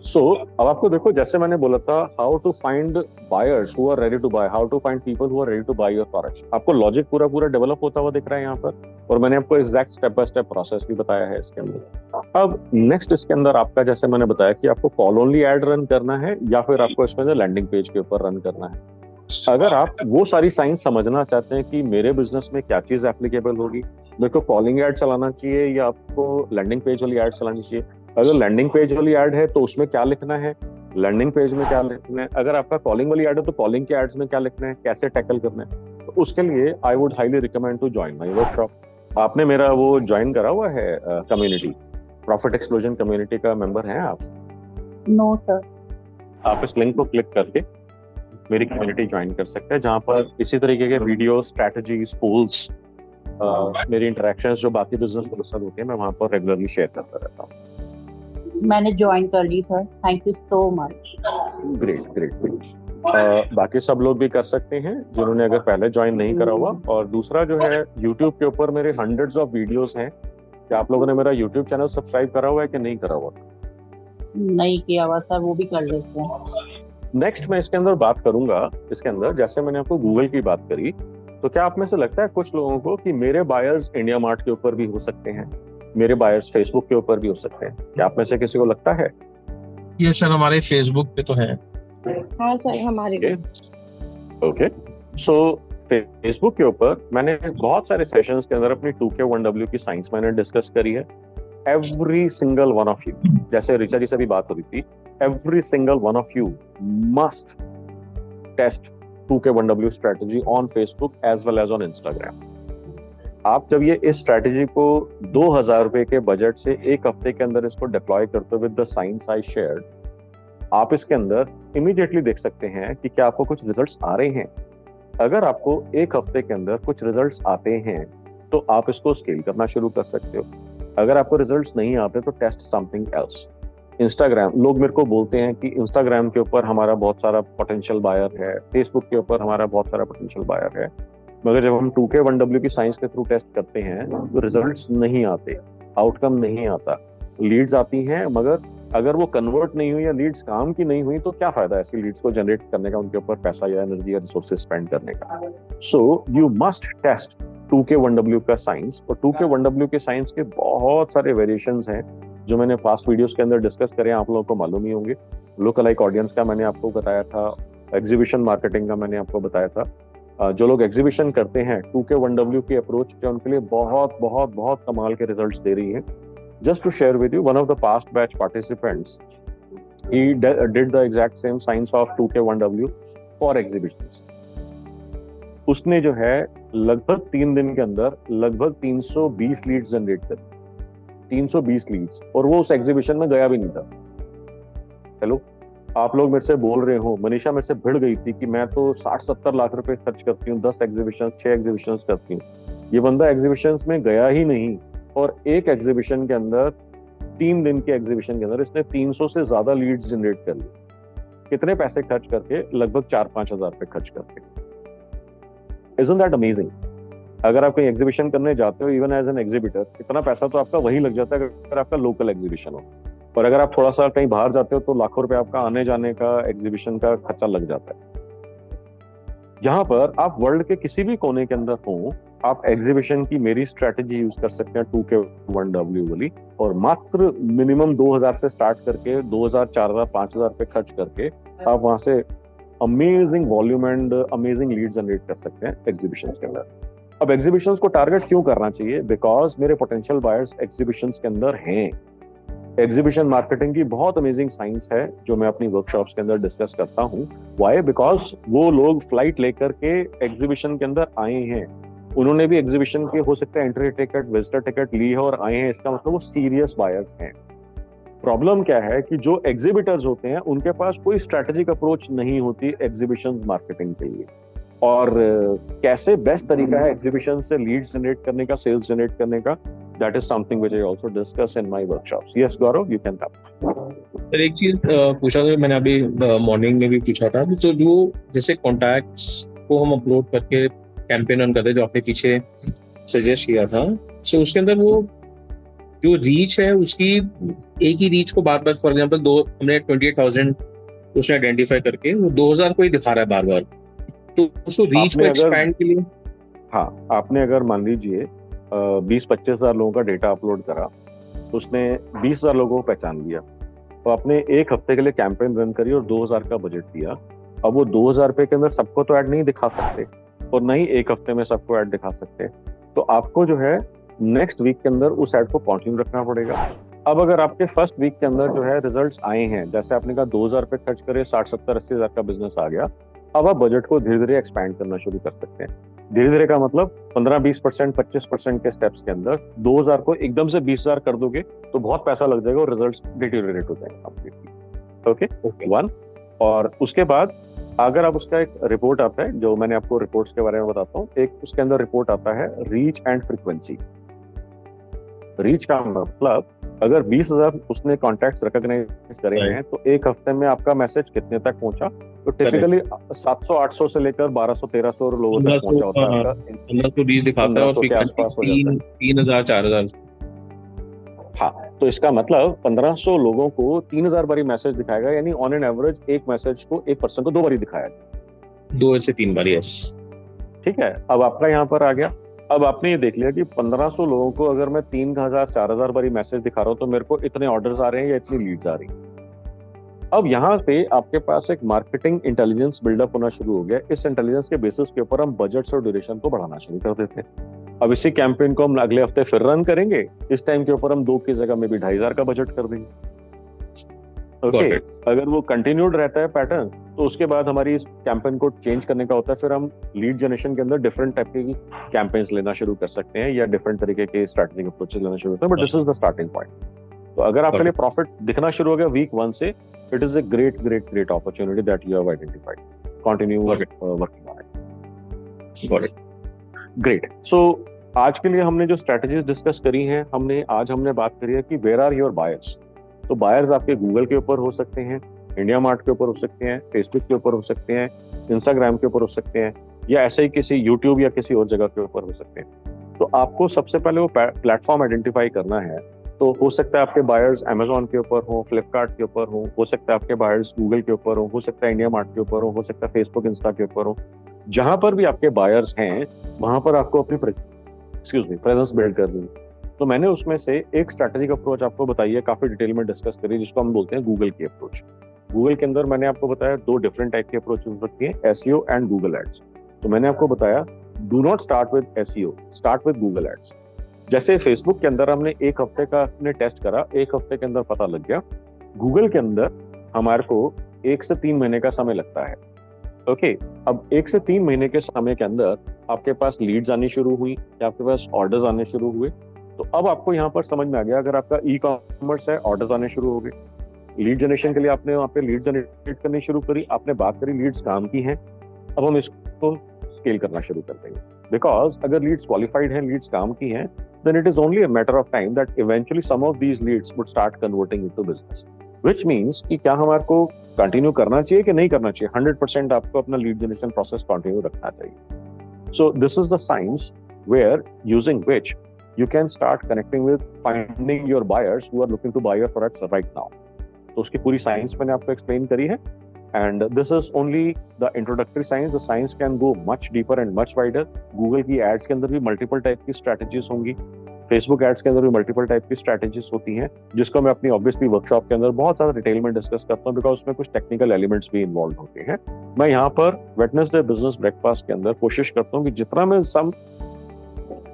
[SPEAKER 1] So, अब आपको देखो, जैसे मैंने बोला था, how to find buyers who are ready to buy, how to find people who are ready to buy your products. आपको logic पूरा develop होता हुआ दिख रहा है यहाँ पर, और मैंने आपको exact step by step process भी बताया है इसके अंदर। अब नेक्स्ट इसके अंदर आपका, जैसे मैंने बताया कि आपको कॉल ओनली एड रन करना है या फिर आपको इसमें से लैंडिंग पेज के ऊपर रन करना है। अगर आप वो सारी साइंस समझना चाहते हैं कि मेरे बिजनेस में क्या चीज एप्लीकेबल होगी, मेरे को कॉलिंग एड चलाना चाहिए या आपको लैंडिंग पेज वाली एड चलानी चाहिए, अगर लैंडिंग पेज वाली एड है तो उसमें क्या लिखना है, लैंडिंग पेज में क्या लिखना है, अगर आपका कॉलिंग वाली एड है तो कॉलिंग के एड्स में क्या लिखना है, कैसे टैकल करना है, तो उसके लिए I would highly recommend to join my workshop. आपने मेरा वो ज्वाइन करा हुआ है कम्युनिटी, प्रॉफिट एक्सप्लोजन कम्युनिटी का मेंबर हैं आप?
[SPEAKER 10] No sir.
[SPEAKER 1] आप इस लिंक को क्लिक करके मेरी कम्युनिटी ज्वाइन कर सकते हैं, जहां पर इसी तरीके के वीडियो, स्ट्रैटेजीज, पोल्स, मेरी इंटरेक्शंस जो बाकी बिजनेस के साथ होती है, मैं वहां पर रेगुलरली शेयर करता रहता हूँ।
[SPEAKER 10] मैंने ज्वाइन कर ली sir, thank you so much.
[SPEAKER 1] Great. बाकी सब लोग भी कर सकते हैं जिन्होंने अगर पहले ज्वाइन नहीं करा हुआ। और दूसरा जो है, YouTube के ऊपर मेरे हंड्रेड्स ऑफ वीडियोस हैं। क्या आप लोगों ने मेरा YouTube चैनल सब्सक्राइब करा हुआ है कि नहीं करा हुआ?
[SPEAKER 10] नहीं किया हुआ सर, वो भी कर लेते हैं।
[SPEAKER 1] नेक्स्ट मैं इसके अंदर बात करूंगा, इसके अंदर जैसे मैंने आपको गूगल की बात करी, तो क्या आप में से लगता है कुछ लोगों को कि मेरे बायर्स इंडिया मार्ट के ऊपर भी हो सकते हैं, मेरे बायर्स फेसबुक के ऊपर भी हो सकते हैं? क्या आप में से किसी को लगता है?
[SPEAKER 3] ये सर हमारे फेसबुक पे तो है।
[SPEAKER 10] हाँ सर, हमारे
[SPEAKER 1] ओके। सो फेसबुक के ऊपर मैंने बहुत सारे सेशंस के अंदर अपनी 2K1W की साइंस मैंने डिस्कस करी है. Every single one of you, जैसे ऋचा जी से भी बात हो रही थी, every single one of you must test 2K1W strategy on Facebook as well as on Instagram. आप जब ये इस स्ट्रेटेजी को 2000 रुपए के बजट से एक हफ्ते के अंदर इसको डिप्लॉय करते हुए द साइंस आई शेयर्ड, आप इसके अंदर इमीडिएटली देख सकते हैं कि क्या आपको कुछ रिजल्ट्स आ रहे हैं. अगर आपको एक हफ्ते के अंदर कुछ रिजल्ट्स आते हैं तो आप इसको स्केल करना शुरू कर सकते हो. अगर आपको रिजल्ट्स नहीं आते तो टेस्ट समथिंग एल्स. इंस्टाग्राम, लोग मेरे को बोलते हैं कि इंस्टाग्राम के ऊपर हमारा बहुत सारा पोटेंशियल बायर है, फेसबुक के ऊपर हमारा बहुत सारा पोटेंशियल बायर है, मगर जब हम 2K1W की साइंस के थ्रू टेस्ट करते हैं तो रिजल्ट्स नहीं आते, आउटकम नहीं आता. लीड्स आती हैं मगर अगर वो कन्वर्ट नहीं हुई या लीड्स काम की नहीं हुई तो क्या फायदा ऐसी लीड्स को जनरेट करने का, उनके ऊपर पैसा या एनर्जी या रिसोर्सेज स्पेंड करने का. So you must test 2K1W का साइंस. और 2K1W के साइंस के बहुत सारे वेरिएशंस हैं जो मैंने पास्ट वीडियोस के अंदर डिस्कस करे, आप लोगों को मालूम ही होंगे. लोकलाइक ऑडियंस का मैंने आपको बताया था, एग्जीबिशन मार्केटिंग का मैंने आपको बताया था. जो लोग एग्जीबिशन करते हैं 2K1W की अप्रोच जो उनके लिए बहुत बहुत बहुत कमाल के रिजल्ट्स दे रही है. Just to share with you, one of the past batch participants, he did the exact same science of 2K1W for exhibitions. उसने जो है लगभग 3 दिन के अंदर लगभग 320 लीड्स जनरेट करी, 320 लीड्स, और वो उस एग्जीबिशन में गया भी नहीं था. हेलो, आप लोग मेरे से बोल रहे हो, मनीषा मेरे से भिड़ गई थी कि मैं तो 60-70 लाख रुपए खर्च करती हूँ, 10 एग्जीबिशन 6 एग्जीबिशन करती हूँ. ये बंदा एग्जीबिशन में गया ही नहीं और एक एग्जीबिशन के अंदर 3 दिन के एग्जीबिशन के अंदर इसने 300 से ज्यादा लीड्स जनरेट कर ली. कितने पैसे खर्च करके? लगभग 4-5 हजार रुपए खर्च करके. Isn't that amazing? अगर आप कहीं एग्जीबिशन करने जाते हो, इवन एज एन एग्जीबिटर, इतना पैसा तो आपका वही लग जाता है अगर आपका लोकल एग्जीबिशन हो. और अगर आप थोड़ा सा कहीं बाहर जाते हो तो लाखों रुपए आपका आने जाने का, एग्जीबिशन का खर्चा लग जाता है. यहाँ पर आप वर्ल्ड के किसी भी कोने के अंदर हो, आप एग्जीबिशन की मेरी स्ट्रेटेजी यूज कर सकते हैं 2K1W वाली, और मात्र मिनिमम 2000 से स्टार्ट करके 2000, 4000, 5000 रुपए खर्च करके आप वहां से amazing volume and amazing lead generate कर सकते हैं एग्जीबिशन के अंदर. अब एग्जीबिशंस को टारगेट क्यों करना चाहिए? बिकॉज मेरे पोटेंशियल बायर्स एग्जीबिशंस के अंदर हैं. एग्जीबिशन मार्केटिंग की बहुत अमेजिंग साइंस है जो मैं अपनी वर्कशॉप्स के अंदर डिस्कस करता हूँ. वाई? बिकॉज वो लोग फ्लाइट लेकर के एग्जीबिशन के अंदर आए हैं, उन्होंने भी एग्जीबिशन के हो सकता है एंट्री टिकट, विजिटर टिकट ली है और आए हैं. इसका मतलब वो सीरियस बायर्स हैं. प्रॉब्लम क्या है कि जो एग्जीबिटर्स होते हैं उनके पास कोई स्ट्रेटेजिक अप्रोच नहीं होती एग्जीबिशन मार्केटिंग के लिए. और कैसे बेस्ट तरीका है एग्जीबिशन से लीड्स जनरेट करने का, सेल्स जनरेट करने का, that is something which I also discuss in my workshops. Yes Gaurav, you can talk.
[SPEAKER 3] Sir एक चीज पूछा था मैंने अभी मॉर्निंग में भी पूछा था, तो जो जैसे कॉन्टैक्ट्स को हम अपलोड करके कैंपेन रन करते जो आपने पीछे सजेस्ट किया था, सो उसके अंदर वो जो रीच है उसकी एक ही रीच को बार बार, फॉर एग्जांपल हमने 28,000 उसने आइडेंटिफाई करके वो 2000 को ही दिखा रहा है बार बार, तो उसको रीच को एक्सपैंड के लिए.
[SPEAKER 1] हाँ, आपने अगर मान लीजिए 20-25 हजार लोगों का डेटा अपलोड करा, तो उसने 20,000 लोगों को पहचान लिया, तो आपने एक हफ्ते के लिए कैंपेन रन करी और 2000 का बजट दिया. अब वो 2000 रुपए के अंदर सबको तो ऐड नहीं दिखा सकते और नहीं एक हफ्ते में सबको ऐड दिखा सकते, तो आपको जो है नेक्स्ट वीक के अंदर उस ऐड को कंटिन्यू रखना पड़ेगा. अब अगर आपके फर्स्ट वीक के अंदर जो है रिजल्ट्स आए हैं, जैसे आपने कहा 2000 रुपए खर्च करे 60-70-80 हजार का बिजनेस आ गया, अब आप बजट को धीरे धीरे एक्सपैंड करना शुरू कर सकते हैं. धीरे धीरे का मतलब 15-20%, 25% के स्टेप्स के अंदर 2000 को एकदम से 20,000 कर दोगे तो बहुत पैसा लग जाएगा और रिजल्ट्स डिटेरियोरेट हो जाएंगे कंप्लीटली. Okay, one. और उसके बाद अगर आप उसका एक रिपोर्ट आता है, जो मैंने आपको रिपोर्ट्स के बारे में बताता हूँ, एक उसके अंदर रिपोर्ट आता है रीच एंड फ्रीक्वेंसी. रीच का मतलब अगर 20,000 उसने कॉन्टैक्ट्स रिकॉग्नाइज करे हैं तो एक हफ्ते में आपका मैसेज कितने तक पहुंचा, तो टिपिकली 700-800 से लेकर 1200-1300 लोगों तक पहुंचा होता है.
[SPEAKER 3] 1500 रीच दिखाता है और फ्रीक्वेंसी 3,000-4,000.
[SPEAKER 1] हाँ, तो इसका मतलब 1500 लोगों को 3,000 बारी मैसेज दिखाएगा, यानी ऑन एन एवरेज एक मैसेज को एक पर्सन को 2 बारी दिखाएगा,
[SPEAKER 3] 2 से 3 बार. यस,
[SPEAKER 1] ठीक है. अब आपका यहाँ पर आ गया. अब आपने ये देख लिया कि 1500 लोगों को अगर मैं 3,000-4,000 बारी मैसेज दिखा रहा हूँ तो मेरे को इतने ऑर्डर्स आ रहे हैं या इतनी लीड्स आ रही हैं. अब यहाँ पे आपके पास एक मार्केटिंग इंटेलिजेंस बिल्डअप होना शुरू हो गया। इस इंटेलिजेंस के बेसिस के ऊपर हम बजट्स और ड्यूरेशन को बढ़ाना शुरू कर देते हैं। अब इसी कैंपेन को हम अगले हफ्ते फिर रन करेंगे। इस टाइम के ऊपर हम 2 की जगह में भी 2,500 का बजट कर देंगे। ओके, अगर वो कंटिन्यूड रहता है पैटर्न, तो उसके बाद हमारी इस कैंपेन को चेंज करने का होता है। फिर हम लीड जनरेशन के अंदर डिफरेंट टाइप की कैंपेन्स लेना शुरू कर सकते हैं या डिफरेंट तरीके के स्ट्रेटेजिक अप्रोचेस लेना शुरू करते हैं। But this is the starting point. तो अगर आपके लिए प्रॉफिट दिखना शुरू हो गया वीक 1 से, it is a great great great opportunity that you have identified. Continue working on it. Got it, great. So आज के लिए हमने जो स्ट्रेटजीज डिस्कस करी हैं, आज हमने बात करी है कि वेयर आर योर बायर्स। तो बायर्स आपके गूगल के ऊपर हो सकते हैं, इंडिया मार्ट के ऊपर हो सकते हैं, फेसबुक के ऊपर हो सकते हैं, इंस्टाग्राम के ऊपर हो सकते हैं, या ऐसे ही किसी यूट्यूब या किसी और जगह के ऊपर हो सकते हैं। तो आपको सबसे पहले वो प्लेटफॉर्म आइडेंटिफाई करना है। तो हो सकता है आपके बायर्स अमेजोन के ऊपर हो, फ्लिपकार्ट के ऊपर हो सकता है आपके बायर्स गूगल के ऊपर हो सकता है इंडिया मार्ट के ऊपर हो सकता है फेसबुक इंस्टा के ऊपर हो। जहां पर भी आपके बायर्स हैं वहां पर आपको अपनी प्रेजेंस बिल्ड करनी है। तो मैंने उसमें से एक स्ट्रैटेजिक अप्रोच आपको बताई है, काफी डिटेल में डिस्कस करी, जिसको हम बोलते हैं गूगल की अप्रोच। गूगल के अंदर मैंने आपको बताया 2 डिफरेंट टाइप की अप्रोच हो सकती है, एसईओ एंड गूगल एड्स। तो मैंने आपको बताया do not start with SEO, start with Google ads. जैसे फेसबुक के अंदर हमने 1 हफ्ते का टेस्ट करा, 1 हफ्ते के अंदर पता लग गया। गूगल के अंदर हमारे को 1 से 3 महीने का समय लगता है। ओके, अब 1 से 3 महीने के समय के अंदर आपके पास लीड्स आनी शुरू हुई या आपके पास ऑर्डर्स आने शुरू हुए। तो अब आपको यहाँ पर समझ में आ गया, अगर आपका ई कॉमर्स है, ऑर्डर्स आने शुरू हो गए। लीड जनरेशन के लिए आपने वहाँ पे लीड जनरेट करनी शुरू करी, आपने बात करी लीड्स काम की हैं। अब हम इसको स्केल करना शुरू कर देंगे, बिकॉज अगर लीड्स क्वालिफाइड हैं, लीड्स काम की हैं, then it is only a matter of time that eventually some of these leads would start converting into business, which means कि क्या हमारे को कंटिन्यू करना चाहिए कि नहीं करना चाहिए। 100% आपको अपना लीड जनरेशन प्रोसेस कंटिन्यू रखना चाहिए। So this is the science where using which you can start connecting with finding your buyers who are looking to buy your products right now. तो उसकी पूरी साइंस मैंने आपको एक्सप्लेन करी है, and this is only the introductory science. The science can go much deeper and much wider. Google की ads के अंदर भी मल्टीपल टाइप की स्ट्रेटजीज होंगी, फेसबुक एड्स के अंदर भी मल्टीपल टाइप की स्ट्रेटजीज होती हैं, जिसको मैं अपनी ऑब्वियसली वर्कशॉप के अंदर बहुत ज्यादा डिटेल में डिस्कस करता हूँ, बिकॉज उसमें कुछ टेक्निकल एलिमेंट्स भी इन्वॉल्व होते हैं। मैं यहाँ पर वेडनेसडे बिजनेस ब्रेकफास्ट के अंदर कोशिश करता हूँ कि जितना मैं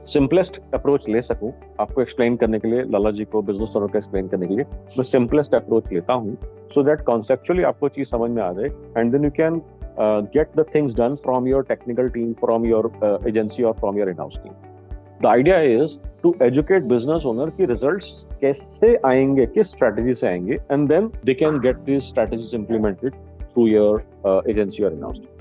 [SPEAKER 1] सिंपलेस्ट अप्रोच ले सकूं आपको एक्सप्लेन करने के लिए, लाला जी को बिजनेस ओनर को एक्सप्लेन करने के लिए मैं सिंपलेस्ट अप्रोच लेता हूं, सो दैट कॉन्सेप्चुअली आपको चीज समझ में आ जाए, and then you can get the things done from your technical team, from your agency और from your in house team. The idea is to educate business owner की रिजल्ट्स कैसे आएंगे, किस स्ट्रेटेजी से आएंगे, and then they can get this strategies implemented through your agency और in house team.